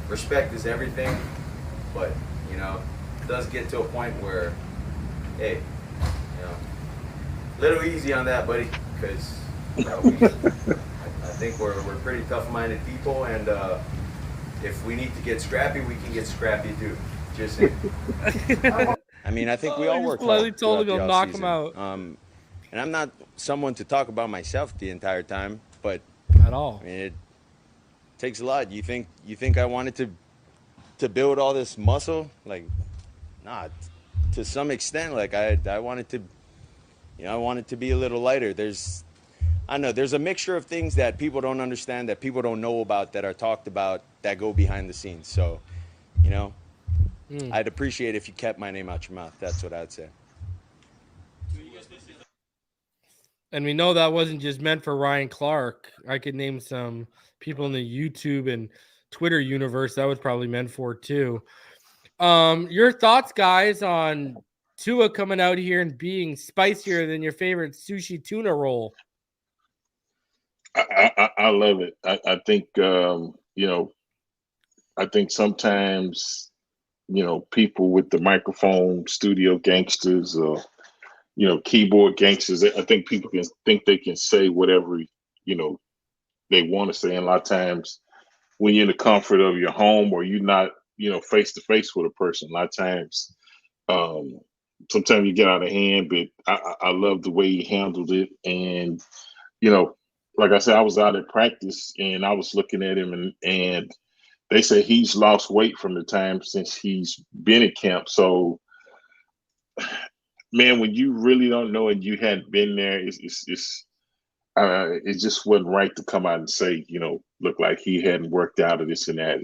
respect is everything, but, it does get to a point where, hey, a little easy on that, buddy, because I think we're pretty tough-minded people, and if we need to get scrappy, we can get scrappy, too. Just saying. I mean, I think we all work hard. Told him to knock him out. And I'm not someone to talk about myself the entire time, but at all. I mean, it takes a lot. You think I wanted to build all this muscle? Like, nah. To some extent, like I wanted to, I wanted to be a little lighter. There's a mixture of things that people don't understand, that people don't know about, that are talked about, that go behind the scenes. So, I'd appreciate if you kept my name out your mouth. That's what I'd say. And we know that wasn't just meant for Ryan Clark. I could name some people in the YouTube and Twitter universe that was probably meant for too. Your thoughts, guys, on Tua coming out here and being spicier than your favorite sushi tuna roll? I love it. I think, I think sometimes, people with the microphone, studio gangsters, or keyboard gangsters. I think people can think they can say whatever, they want to say. And a lot of times when you're in the comfort of your home or you're not, face to face with a person, a lot of times, sometimes you get out of hand, but I love the way he handled it. And, like I said, I was out at practice and I was looking at him and they say he's lost weight from the time since he's been in camp. So, man, when you really don't know and you hadn't been there, it just wasn't right to come out and say, look like he hadn't worked out or this and that.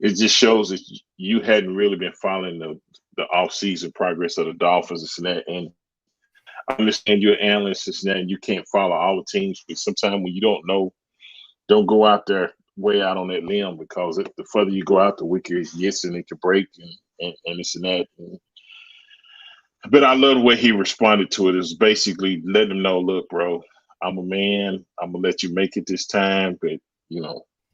It just shows that you hadn't really been following the off-season progress of the Dolphins, this and that. And I understand you're an analyst, this and that, and you can't follow all the teams, but sometimes when you don't know, don't go out there way out on that limb, because the further you go out, the weaker it gets and it can break and this and that. But I love the way he responded to it. Is basically letting him know, look, bro, I'm a man. I'm gonna let you make it this time, but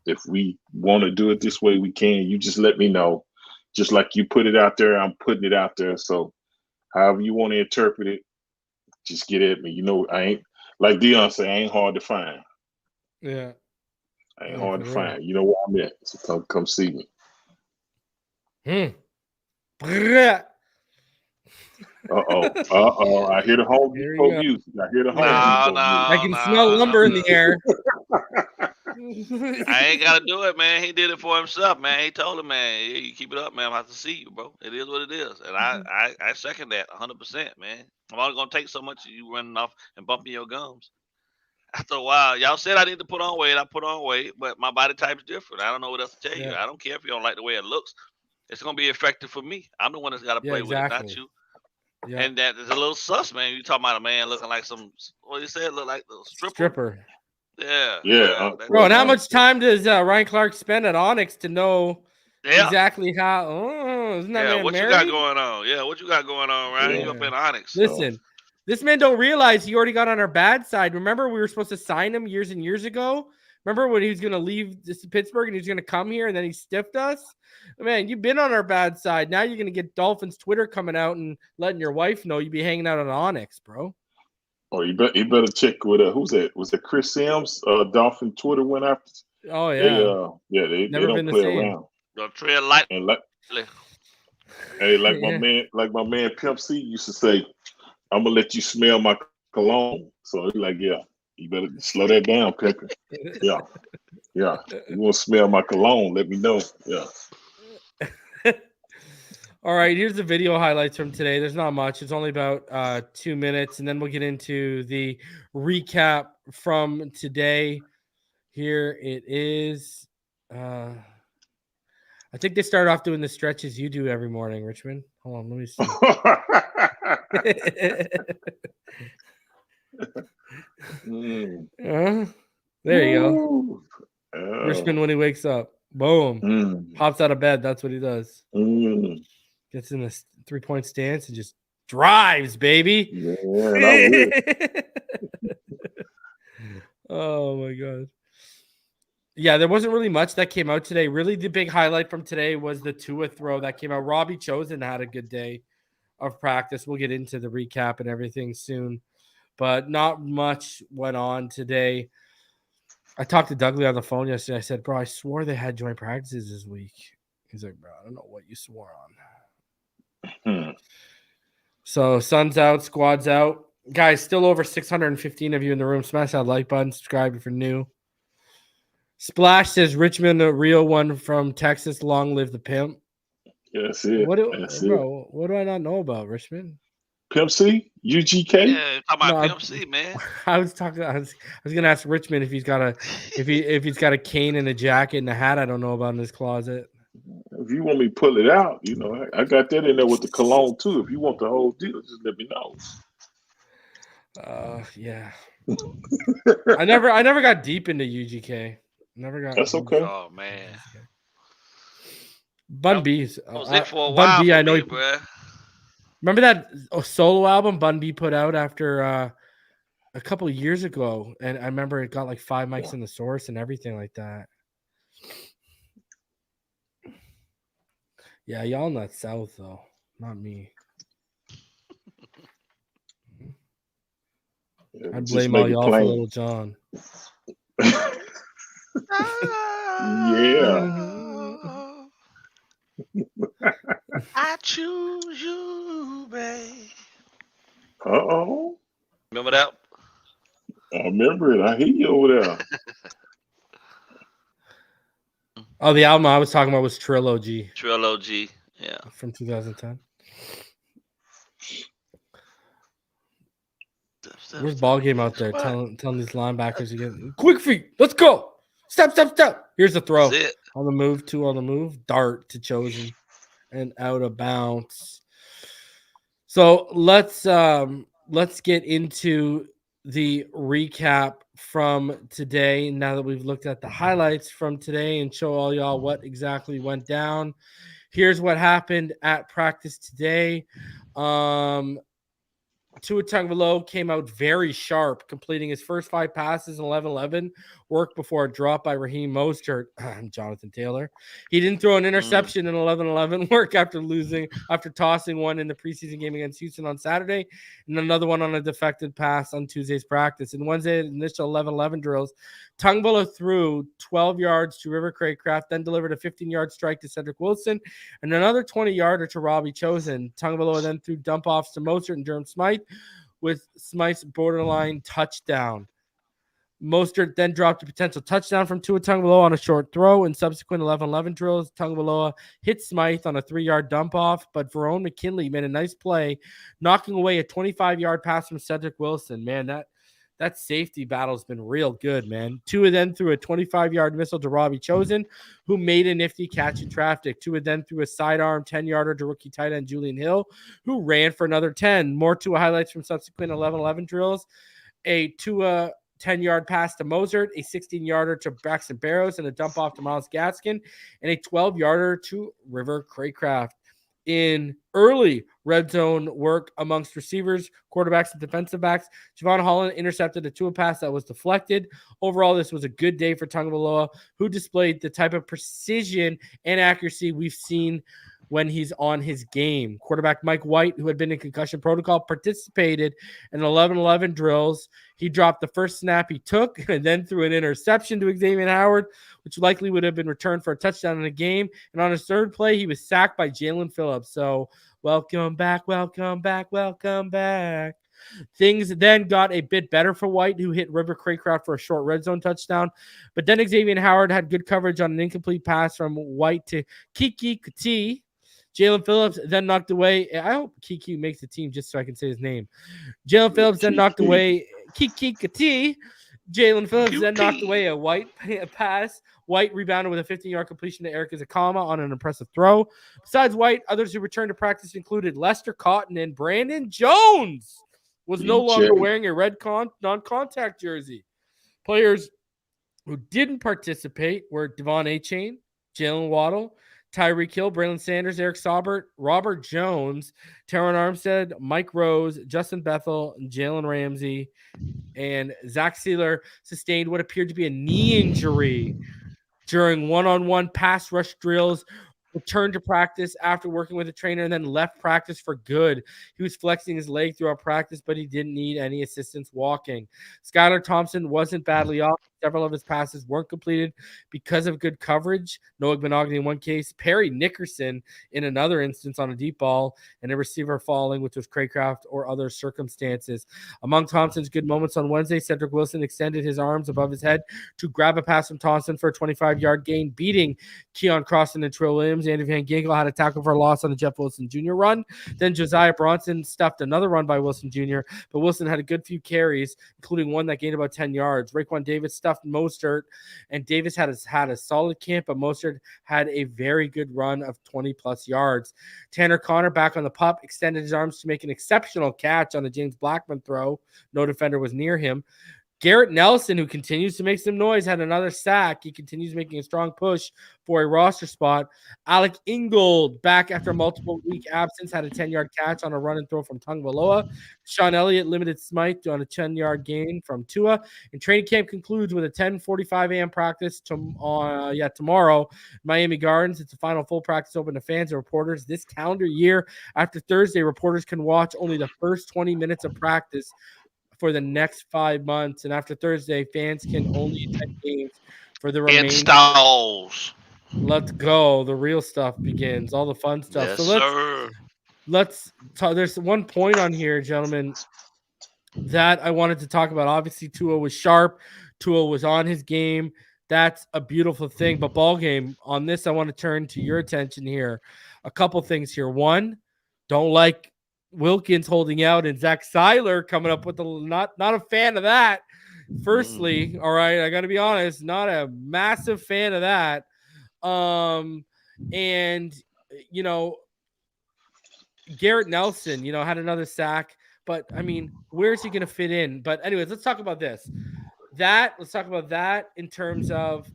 if we want to do it this way, we can. You just let me know. Just like you put it out there, I'm putting it out there. So however you want to interpret it, just get at me. I ain't, like Dion said, I ain't hard to find. Yeah. I ain't hard to find. You know where I'm at. So come see me. Uh-oh. I hear the Home Depot music. I hear the Home Depot music. I can smell lumber in the air. I ain't got to do it, man. He did it for himself, man. He told him, man, you keep it up, man. I'm have to see you, bro. It is what it is. And I second that 100%, man. I'm only going to take so much of you running off and bumping your gums. After a while, y'all said I need to put on weight. I put on weight, but my body type's different. I don't know what else to tell you. I don't care if you don't like the way it looks. It's going to be effective for me. I'm the one that's got to play with it, not you. Yeah. And that is a little sus, man. You talking about a man looking like some, what you said, look like the stripper. Yeah. Bro, and how much time does Ryan Clark spend at Onyx to know exactly how? Oh, isn't that man what married? You got going on? Yeah, what you got going on, Ryan? You up in Onyx? Listen, this man don't realize he already got on our bad side. Remember, we were supposed to sign him years and years ago. Remember when he was going to leave Pittsburgh and he was going to come here and then he stiffed us? Man, you've been on our bad side. Now you're going to get Dolphins Twitter coming out and letting your wife know you be hanging out on Onyx, bro. Oh, you better check with who's that? Was it Chris Sims? Dolphin Twitter went after. Oh yeah, they don't play around. Don't tread lightly. And like my man Pimp C used to say, I'm gonna let you smell my cologne. So he's like, yeah, you better slow that down, Pimp. Yeah. You want to smell my cologne? Let me know. Yeah. All right, here's the video highlights from today. There's not much. It's only about 2 minutes, and then we'll get into the recap from today. Here it is. I think they start off doing the stretches you do every morning, Richmond. Hold on, let me see. There you go. Richmond when he wakes up. Boom. Hops out of bed. That's what he does. Gets in this 3-point stance and just drives, baby. Yeah, oh my god. Yeah, there wasn't really much that came out today. Really, the big highlight from today was the Tua throw that came out. Robbie Chosen had a good day of practice. We'll get into the recap and everything soon, but not much went on today. I talked to Dougley on the phone yesterday. I said, bro, I swore they had joint practices this week. He's like, bro, I don't know what you swore on. So sun's out, squad's out. Guys, still over 615 of you in the room. Smash that like button, subscribe if you're new. Splash says Richmond, a real one from Texas. Long live the pimp. That's it. What do I not know about Richmond? Pimp C? UGK? Yeah, talking about Pimp C, man. I was gonna ask Richmond if he's got a cane and a jacket and a hat I don't know about in his closet. If you want me to pull it out, I got that in there with the cologne too. If you want the whole deal, just let me know. Yeah. I never got deep into UGK. Never got. That's okay. Oh man. Bun B's. Was it for a while? Bun B, I know. Remember that solo album Bun B put out after a couple of years ago, and I remember it got like 5 mics in the source and everything like that. Yeah, y'all not South though, not me. I'd Just blame make all it y'all for plain. Little John. Yeah. I choose you, babe. Uh-oh. Remember that? I remember it. I hear you over there. Oh, the album I was talking about was Trilogy. Trilogy. Yeah. From 2010. Where's Ballgame out there telling these linebackers again? Quick feet. Let's go. Step. Here's the throw. That's it. On the move, 2 on the move. Dart to Chosen. And out of bounds. So let's get into the recap from today. Now that we've looked at the highlights from today and show all y'all what exactly went down. Here's what happened at practice today. Tua Tagovailoa came out very sharp, completing his first 5 passes in 11-11, work before a drop by Raheem Mostert and Jonathan Taylor. He didn't throw an interception in 11-11 work after tossing one in the preseason game against Houston on Saturday, and another one on a deflected pass on Tuesday's practice. In Wednesday's initial 11-11 drills, Tagovailoa threw 12 yards to River Craycraft, then delivered a 15-yard strike to Cedric Wilson and another 20-yarder to Robbie Chosen. Tagovailoa then threw dump-offs to Mostert and Durham Smythe, with Smythe's borderline touchdown. Mostert then dropped a potential touchdown from Tua Tagovailoa on a short throw. In subsequent 11-11 drills, Tagovailoa hit Smythe on a 3-yard dump-off, but Verone McKinley made a nice play, knocking away a 25-yard pass from Cedric Wilson. Man, that safety battle's been real good, man. Tua then threw a 25-yard missile to Robbie Chosen, who made a nifty catch in traffic. Tua then threw a sidearm 10-yarder to rookie tight end Julian Hill, who ran for another 10. More Tua highlights from subsequent 11-11 drills. A Tua 10-yard pass to Mostert, a 16-yarder to Braxton Barrows, and a dump off to Myles Gaskin, and a 12-yarder to River Craycraft. In early red zone work amongst receivers, quarterbacks, and defensive backs, Javon Holland intercepted a Tua pass that was deflected. Overall, this was a good day for Tagovailoa, who displayed the type of precision and accuracy we've seen when he's on his game. Quarterback Mike White, who had been in concussion protocol, participated in 11-11 drills. He dropped the first snap he took and then threw an interception to Xavier Howard, which likely would have been returned for a touchdown in the game. And on his third play, he was sacked by Jalen Phillips. So welcome back. Things then got a bit better for White, who hit River Craycraft for a short red zone touchdown. But then Xavier Howard had good coverage on an incomplete pass from White to Kiki Kuti. Jalen Phillips then knocked away. I hope Kiki makes the team just so I can say his name. Jalen Phillips then knocked away Kiki Kuti. Jalen Phillips then knocked away a White pass. White rebounded with a 15-yard completion to Eric Zakama on an impressive throw. Besides White, others who returned to practice included Lester Cotton and Brandon Jones was no longer wearing a red non-contact jersey. Players who didn't participate were Devon Achane, Jalen Waddle, Tyreek Hill, Braylon Sanders, Eric Saubert, Robert Jones, Teron Armstead, Mike Rose, Justin Bethel, Jalen Ramsey, and Zach Sealer sustained what appeared to be a knee injury during one-on-one pass rush drills. Returned to practice after working with a trainer and then left practice for good. He was flexing his leg throughout practice, but he didn't need any assistance walking. Skylar Thompson wasn't badly off. Several of his passes weren't completed because of good coverage. Noah Benogany in one case, Perry Nickerson in another instance on a deep ball, and a receiver falling, which was Craycraft or other circumstances. Among Thompson's good moments on Wednesday, Cedric Wilson extended his arms above his head to grab a pass from Thompson for a 25-yard gain, beating Keon Crossan and Trill Williams. Andy Van Ginkel had a tackle for a loss on the Jeff Wilson Jr. run. Then Josiah Bronson stuffed another run by Wilson Jr., but Wilson had a good few carries, including one that gained about 10 yards. Raekwon Davis stuffed Mostert, and Davis had a solid camp, but Mostert had a very good run of 20-plus yards. Tanner Connor, back on the pup, extended his arms to make an exceptional catch on the James Blackman throw. No defender was near him. Garrett Nelson, who continues to make some noise, had another sack. He continues making a strong push for a roster spot. Alec Ingold, back after a multiple-week absence, had a 10-yard catch on a run and throw from Tagovailoa. Sean Elliott limited Smythe on a 10-yard gain from Tua. And training camp concludes with a 10:45 a.m. practice tomorrow, Miami Gardens. It's the final full practice open to fans and reporters this calendar year. After Thursday, reporters can watch only the first 20 minutes of practice. for the next 5 months. And after Thursday, fans can only attend games for the remaining. Installs. Let's go. The real stuff begins. All the fun stuff. Yes, So sir. let's talk. There's one point on here, gentlemen, that I wanted to talk about. Obviously, Tua was sharp. Tua was on his game. That's a beautiful thing. But Ballgame, on this, I want to turn to your attention here. A couple things here. One, don't like Wilkins holding out and Zach Seiler coming up with not a fan of that. Firstly, all right, I got to be honest, not a massive fan of that. And you know, Garrett Nelson, you know, had another sack, but I mean, where is he going to fit in? But anyways, let's talk about this. Let's talk about that in terms of,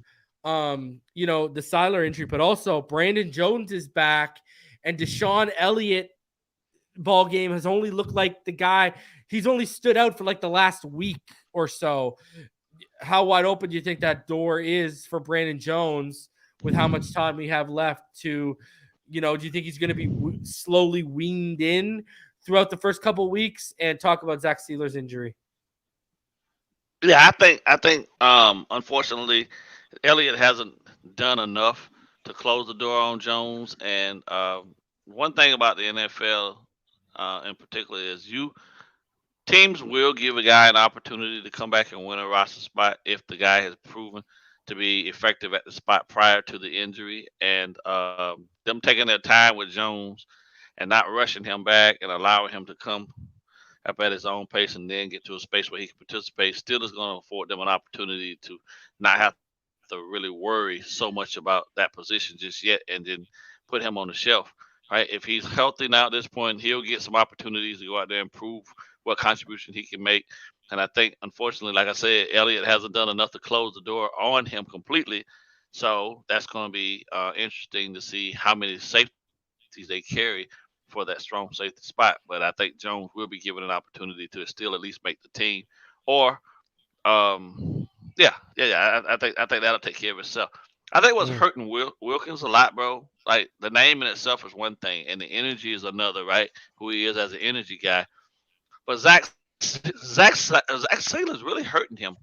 you know, the Seiler injury, but also Brandon Jones is back, and Deshaun Elliott Ballgame has only looked like the guy. He's only stood out for like the last week or so. How wide open do you think that door is for Brandon Jones with how much time we have left to, you know, do you think he's going to be slowly weaned in throughout the first couple of weeks? And talk about Zach Seiler's injury. Yeah, I think unfortunately Elliott hasn't done enough to close the door on Jones. And one thing about the NFL in particular is teams will give a guy an opportunity to come back and win a roster spot if the guy has proven to be effective at the spot prior to the injury. And them taking their time with Jones and not rushing him back and allowing him to come up at his own pace and then get to a space where he can participate still is going to afford them an opportunity to not have to really worry so much about that position just yet and then put him on the shelf, right? If he's healthy now at this point, he'll get some opportunities to go out there and prove what contribution he can make. And I think, unfortunately, like I said, Elliott hasn't done enough to close the door on him completely. So that's going to be interesting to see how many safeties they carry for that strong safety spot. But I think Jones will be given an opportunity to still at least make the team. Or, I think that'll take care of itself. I think what's hurting Wilkins a lot, bro, like the name in itself is one thing, and the energy is another, right? Who he is as an energy guy. But Zach Seiler is really hurting him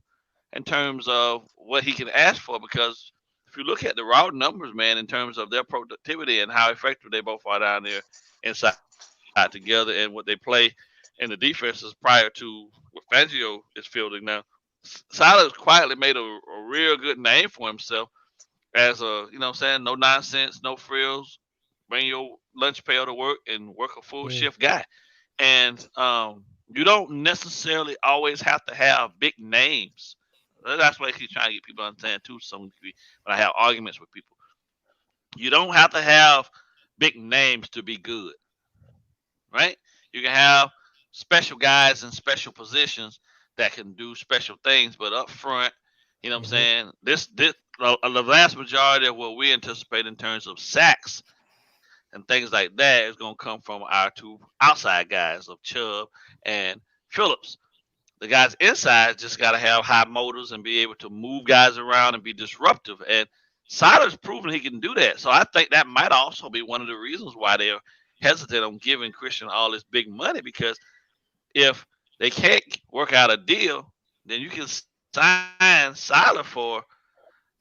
in terms of what he can ask for, because if you look at the raw numbers, man, in terms of their productivity and how effective they both are down there inside together and what they play in the defenses prior to what Fangio is fielding now, Seiler's quietly made a real good name for himself as a, you know what I'm saying, no nonsense, no frills, bring your lunch pail to work and work a full shift guy. And you don't necessarily always have to have big names. That's why I keep trying to get people to understand too. When I have arguments with people, you don't have to have big names to be good, right? You can have special guys in special positions that can do special things, but up front, you know what I'm saying? This the vast majority of what we anticipate in terms of sacks and things like that is going to come from our two outside guys of Chubb and Phillips. The guys inside just got to have high motors and be able to move guys around and be disruptive. And Seiler's proven he can do that. So I think that might also be one of the reasons why they're hesitant on giving Christian all this big money, because if they can't work out a deal, then you can sign Seiler for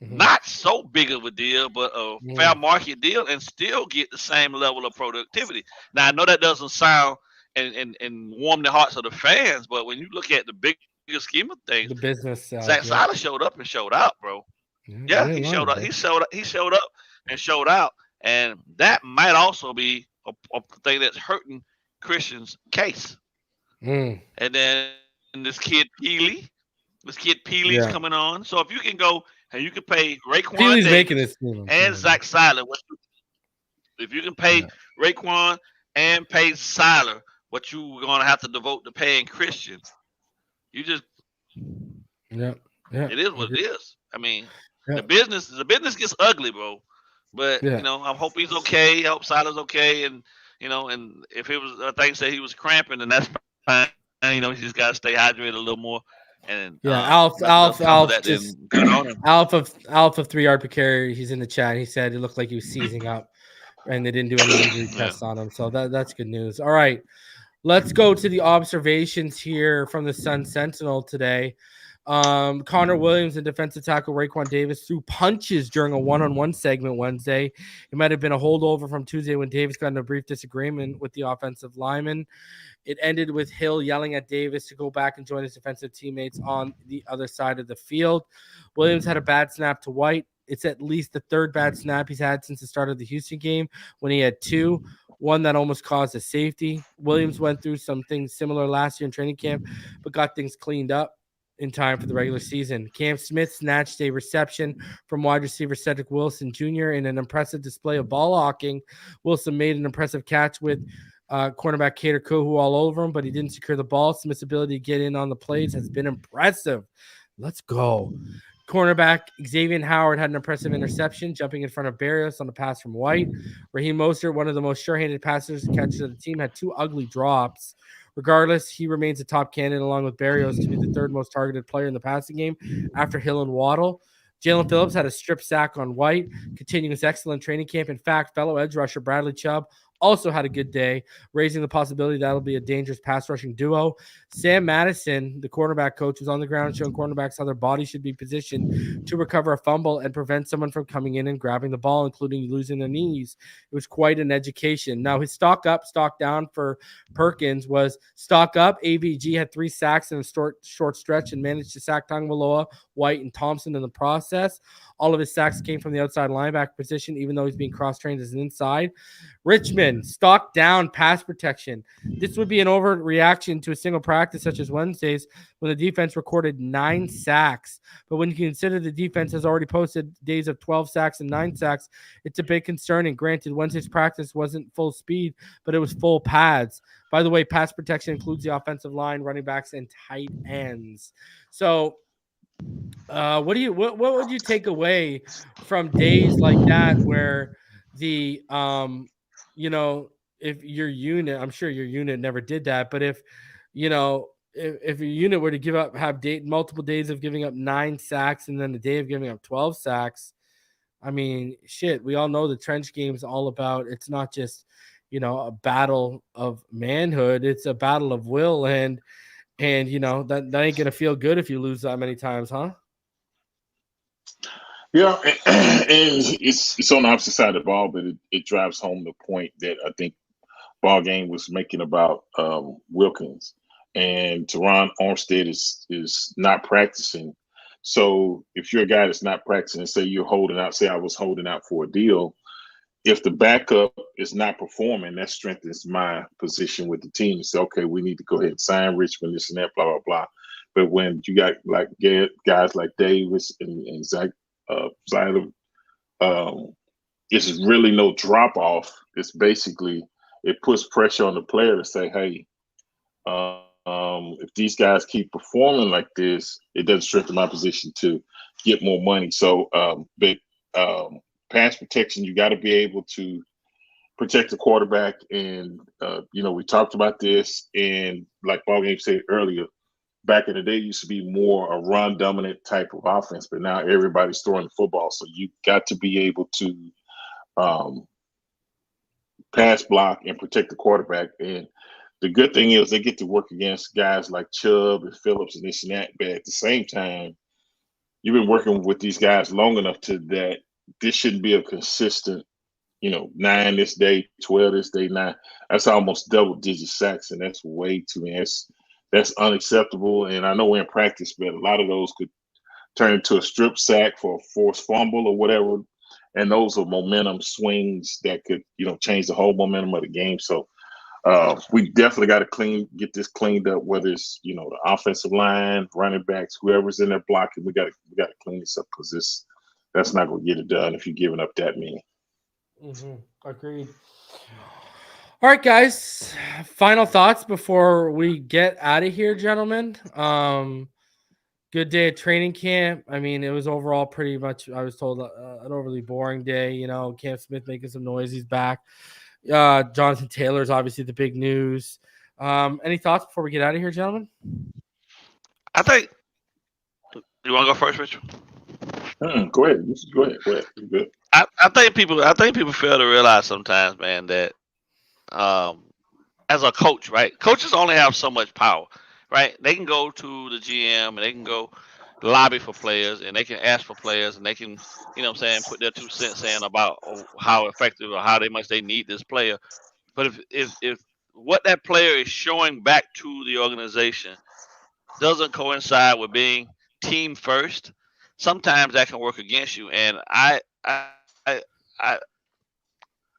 not so big of a deal, but a fair market deal and still get the same level of productivity. Now, I know that doesn't sound and warm the hearts of the fans, but when you look at the bigger scheme of things, the business side, Zach Seiler showed up and showed out, bro. Yeah, he showed up. He showed up and showed out, and that might also be a thing that's hurting Christian's case. And then this kid Peely's coming on. So if you can go and you can pay Raekwon Davis and Zach Seiler, if you can pay Raekwon and pay Seiler what you're going to have to devote to paying Christian, you just it is what it is. I mean, the business gets ugly, bro. But you know, I hope he's okay. I hope Seiler's okay, and you know, and if it was, I think say he was cramping, then that's fine. You know, he just got to stay hydrated a little more. And Alf of 3 yard per carry. He's in the chat. He said it looked like he was seizing up, and they didn't do any injury tests on him. So that's good news. All right, let's go to the observations here from the Sun Sentinel today. Connor Williams and defensive tackle Raekwon Davis threw punches during a one-on-one segment Wednesday. It might have been a holdover from Tuesday when Davis got in a brief disagreement with the offensive lineman. It ended with Hill yelling at Davis to go back and join his defensive teammates on the other side of the field. Williams had a bad snap to White. It's at least the third bad snap he's had since the start of the Houston game, when he had two. One that almost caused a safety. Williams went through some things similar last year in training camp, but got things cleaned up in time for the regular season. Cam Smith snatched a reception from wide receiver Cedric Wilson Jr. in an impressive display of ball hawking. Wilson made an impressive catch with cornerback Kader Kohu all over him, but he didn't secure the ball. Smith's ability to get in on the plays has been impressive. Let's go. Cornerback Xavier Howard had an impressive interception, jumping in front of Barrios on a pass from White. Raheem Mostert, one of the most sure-handed passers to catch of the team, had two ugly drops. Regardless, he remains a top candidate along with Barrios to be the third most targeted player in the passing game after Hill and Waddle. Jalen Phillips had a strip sack on White, continuing his excellent training camp. In fact, fellow edge rusher Bradley Chubb also had a good day, raising the possibility that'll be a dangerous pass rushing duo. Sam Madison, the quarterback coach, was on the ground showing quarterbacks how their body should be positioned to recover a fumble and prevent someone from coming in and grabbing the ball, including losing their knees. It was quite an education. Now, his stock up, stock down for Perkins was stock up. AVG had 3 sacks in a short stretch and managed to sack Tagovailoa, White, and Thompson in the process. All of his sacks came from the outside linebacker position, even though he's being cross-trained as an inside. Richmond, stock down, pass protection. This would be an overreaction to a single practice such as Wednesday's, when the defense recorded 9 sacks. But when you consider the defense has already posted days of 12 sacks and 9 sacks, it's a bit concerning. Granted, Wednesday's practice wasn't full speed, but it was full pads. By the way, pass protection includes the offensive line, running backs, and tight ends. So what would you take away from days like that where the if your unit, I'm sure your unit never did that, but if your unit were to have multiple days of giving up 9 sacks and then a day of giving up 12 sacks, I mean, shit, we all know the trench game is all about, it's not just a battle of manhood, it's a battle of will, and that ain't gonna feel good if you lose that many times, huh? Yeah, and it's on the opposite side of the ball, but it drives home the point that I think Ballgame was making about Wilkins and Teron Armstead is not practicing. So if you're a guy that's not practicing, and say you're holding out, say I was holding out for a deal, if the backup is not performing, that strengthens my position with the team to say, okay, we need to go ahead and sign Richmond, this and that, blah, blah, blah. But when you got like guys like Davis and Zach Zyler, it's really no drop off. It's basically, it puts pressure on the player to say, hey, if these guys keep performing like this, it doesn't strengthen my position to get more money. So, pass protection, you got to be able to protect the quarterback. And, we talked about this, and like Ballgame said earlier, back in the day, it used to be more a run dominant type of offense, but now everybody's throwing the football. So you got to be able to pass block and protect the quarterback. And the good thing is they get to work against guys like Chubb and Phillips and this and that. But at the same time, you've been working with these guys long enough to that this shouldn't be a consistent, 9 this day, 12 this day, 9. That's almost double-digit sacks, and that's way too many. That's unacceptable. And I know we're in practice, but a lot of those could turn into a strip sack for a forced fumble or whatever. And those are momentum swings that could, change the whole momentum of the game. So we definitely got to get this cleaned up, whether it's, the offensive line, running backs, whoever's in there blocking, we got to clean this up, because that's not going to get it done if you're giving up that many. Agreed. All right, guys. Final thoughts before we get out of here, gentlemen. Good day at training camp. I mean, it was overall pretty much, I was told, an overly boring day. Cam Smith making some noise. He's back. Jonathan Taylor is obviously the big news. Any thoughts before we get out of here, gentlemen? I think you want to go first, Richard. Go ahead. Go ahead. You're good. I think people fail to realize sometimes, man, that as a coach, right? Coaches only have so much power, right? They can go to the GM and they can go lobby for players and they can ask for players and they can, put their 2 cents in about how effective or how much they need this player. But if what that player is showing back to the organization doesn't coincide with being team first, sometimes that can work against you. And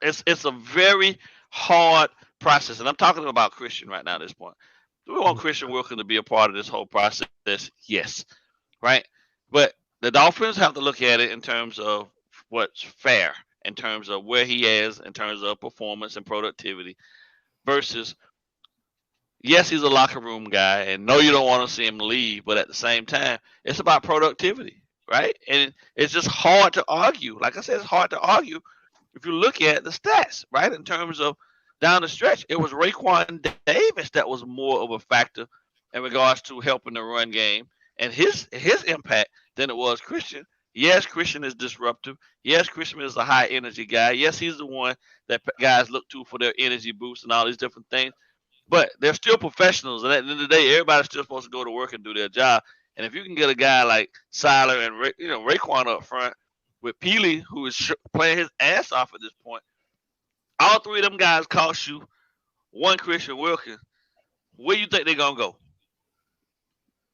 it's a very hard process. And I'm talking about Christian right now at this point. Do we want Christian Wilkins to be a part of this whole process? Yes. Right? But the Dolphins have to look at it in terms of what's fair, in terms of where he is, in terms of performance and productivity, versus, yes, he's a locker room guy, and no, you don't want to see him leave, but at the same time, it's about productivity, right? And it's just hard to argue. Like I said, it's hard to argue if you look at the stats, right? In terms of down the stretch, it was Raekwon Davis that was more of a factor in regards to helping the run game and his impact than it was Christian. Yes, Christian is disruptive. Yes, Christian is a high energy guy. Yes, he's the one that guys look to for their energy boost and all these different things. But they're still professionals, and at the end of the day, everybody's still supposed to go to work and do their job. And if you can get a guy like Siler and Raekwon up front with Peely, who is playing his ass off at this point, all three of them guys cost you one Christian Wilkins. Where you think they're gonna go?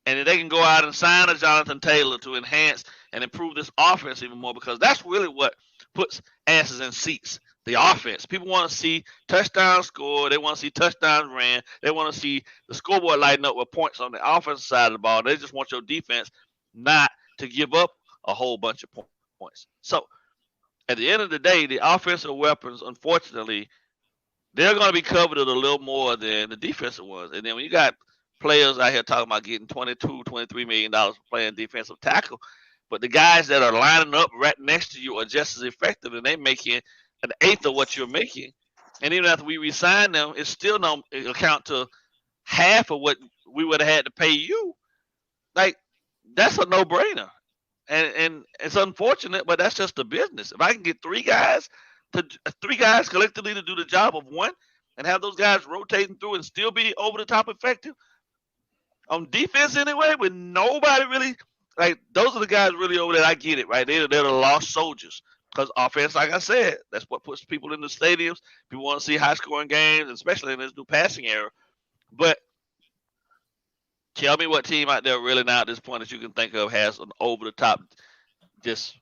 And if they can go out and sign a Jonathan Taylor to enhance and improve this offense even more, because that's really what puts asses in seats. The offense. People want to see touchdowns scored. They want to see touchdowns ran. They want to see the scoreboard lighting up with points on the offensive side of the ball. They just want your defense not to give up a whole bunch of points. So, at the end of the day, the offensive weapons, unfortunately, they're going to be covered a little more than the defensive ones. And then when you got players out here talking about getting $22, $23 million for playing defensive tackle, but the guys that are lining up right next to you are just as effective, and they making an eighth of what you're making. And even after we resign them, it still don't account to half of what we would have had to pay you. Like, that's a no-brainer. And it's unfortunate, but that's just the business. If I can get three guys collectively to do the job of one and have those guys rotating through and still be over the top effective on defense anyway, with nobody really, like, those are the guys really over there. I get it, right? They're the lost soldiers. Because offense, like I said, that's what puts people in the stadiums. People want to see high-scoring games, especially in this new passing era. But tell me what team out there really now at this point that you can think of has an over-the-top, just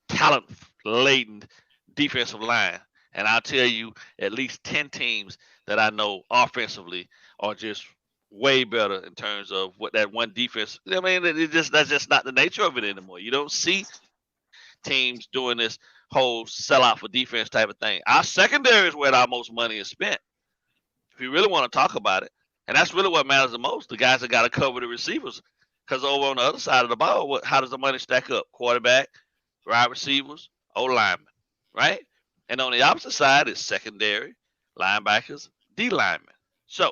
talent-laden defensive line. And I'll tell you at least 10 teams that I know offensively are just way better in terms of what that one defense. I mean, that's just not the nature of it anymore. You don't see teams doing this whole sellout for defense type of thing. Our secondary is where our most money is spent, if you really want to talk about it. And that's really what matters the most, the guys that got to cover the receivers. Because over on the other side of the ball, how does the money stack up? Quarterback, wide receivers, O-linemen, right? And on the opposite side is secondary, linebackers, D-linemen. So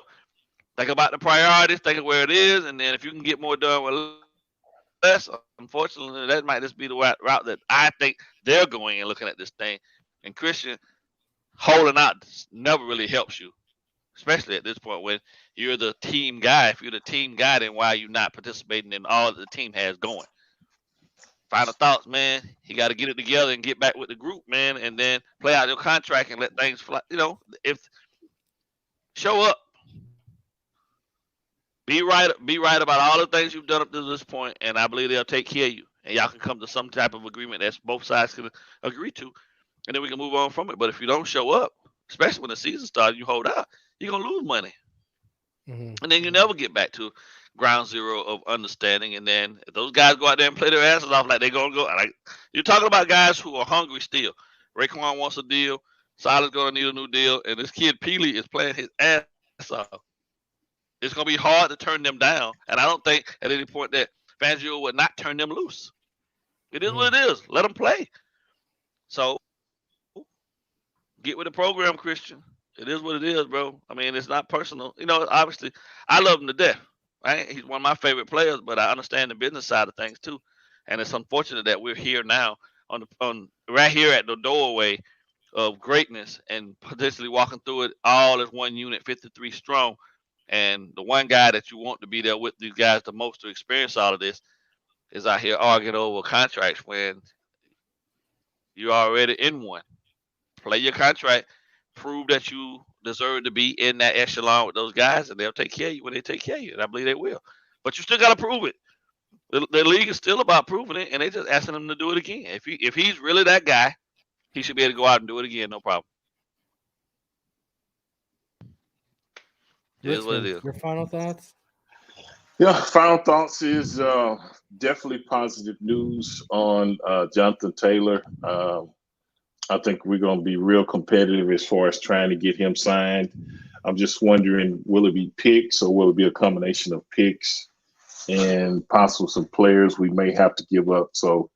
think about the priorities, think of where it is, and then if you can get more done with less, unfortunately, that might just be the route that I think they're going and looking at this thing. And Christian holding out never really helps you, especially at this point when you're the team guy. If you're the team guy, then why are you not participating in all that the team has going? Final thoughts, man. You got to get it together and get back with the group, man, and then play out your contract and let things fly. If show up. Be right about all the things you've done up to this point, and I believe they'll take care of you. And y'all can come to some type of agreement that both sides can agree to, and then we can move on from it. But if you don't show up, especially when the season starts, you hold out, you're going to lose money. Mm-hmm. And then you never get back to ground zero of understanding. And then if those guys go out there and play their asses off like they're going to go, like, you're talking about guys who are hungry still. Raekwon wants a deal. Siler's going to need a new deal. And this kid Peely is playing his ass off. It's going to be hard to turn them down. And I don't think at any point that Fangio would not turn them loose. It is what it is. Let them play. So get with the program, Christian. It is what it is, bro. I mean, it's not personal. Obviously, I love him to death. Right? He's one of my favorite players, but I understand the business side of things too. And it's unfortunate that we're here now on right here at the doorway of greatness and potentially walking through it all as one unit, 53 strong. And the one guy that you want to be there with these guys the most to experience all of this is out here arguing over contracts when you're already in one. Play your contract, prove that you deserve to be in that echelon with those guys, and they'll take care of you when they take care of you. And I believe they will. But you still got to prove it. The league is still about proving it, and they're just asking him to do it again. If he's really that guy, he should be able to go out and do it again, no problem. It is what it is. Your final thoughts? Yeah, final thoughts is definitely positive news on Jonathan Taylor. I think we're going to be real competitive as far as trying to get him signed. I'm just wondering, will it be picks or will it be a combination of picks and possible some players we may have to give up? So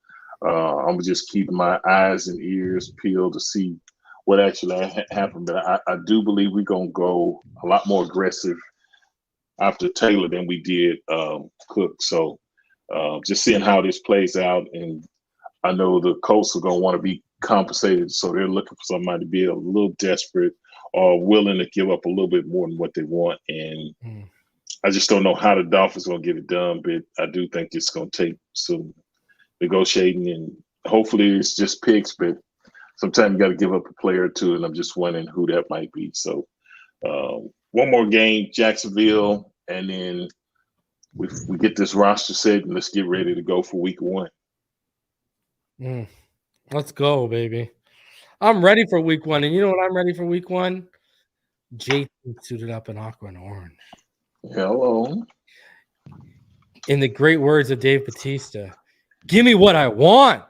I'm just keeping my eyes and ears peeled to see what actually happened. But I do believe we're going to go a lot more aggressive after Taylor than we did Cook. So just seeing how this plays out. And I know the Colts are going to want to be compensated, so they're looking for somebody to be a little desperate or willing to give up a little bit more than what they want. And I just don't know how the Dolphins are going to get it done, but I do think it's going to take some negotiating, and hopefully it's just picks, but sometimes you got to give up a player or two, and I'm just wondering who that might be. So one more game, Jacksonville, and then we get this roster set, and let's get ready to go for week 1. Let's go, baby. I'm ready for week 1. And you know what I'm ready for week 1? JT suited up in aqua and orange. Hello. In the great words of Dave Bautista, give me what I want.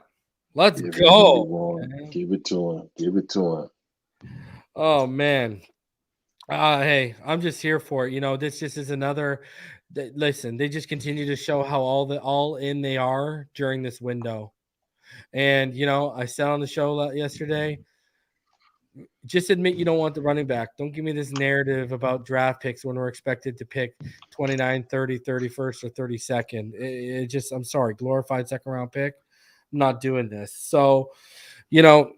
Let's go. Give it to him. Give it to him. Oh, man. Hey, I'm just here for it. You know, this just is another. Listen, they just continue to show how all in they are during this window. And, you know, I said on the show yesterday, just admit you don't want the running back. Don't give me this narrative about draft picks when we're expected to pick 29, 30, 31st, or 32nd. It just, I'm sorry, glorified second round pick. I'm not doing this. So, you know,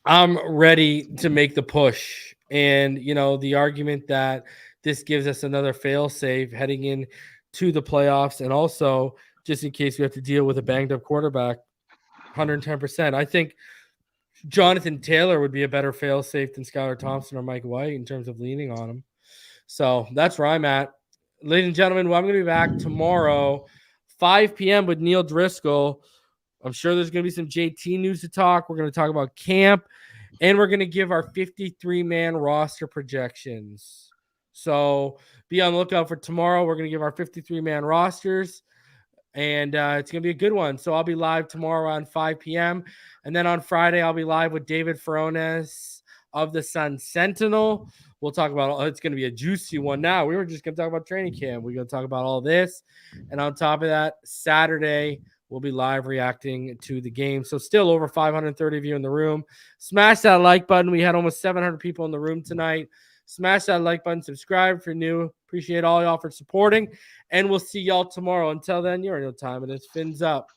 I'm ready to make the push. And, you know, the argument that this gives us another fail safe heading in to the playoffs, and also just in case we have to deal with a banged up quarterback, 110%. I think Jonathan Taylor would be a better fail safe than Skylar Thompson or Mike White in terms of leaning on him. So that's where I'm at. Ladies and gentlemen, well, I'm going to be back tomorrow, 5 p.m. with Neil Driscoll. I'm sure there's going to be some JT news to talk. We're going to talk about camp, and we're going to give our 53-man roster projections. So be on the lookout for tomorrow. We're going to give our 53-man rosters. And it's going to be a good one. So I'll be live tomorrow around 5 p.m. And then on Friday, I'll be live with David Ferones of the Sun Sentinel. We'll talk about it's going to be a juicy one now. We were just going to talk about training camp. We're going to talk about all this. And on top of that, Saturday, we'll be live reacting to the game. So still over 530 of you in the room. Smash that like button. We had almost 700 people in the room tonight. Smash that like button. Subscribe if you're new. Appreciate all y'all for supporting. And we'll see y'all tomorrow. Until then, you already know time it is. Fins up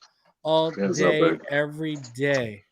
all day, every day.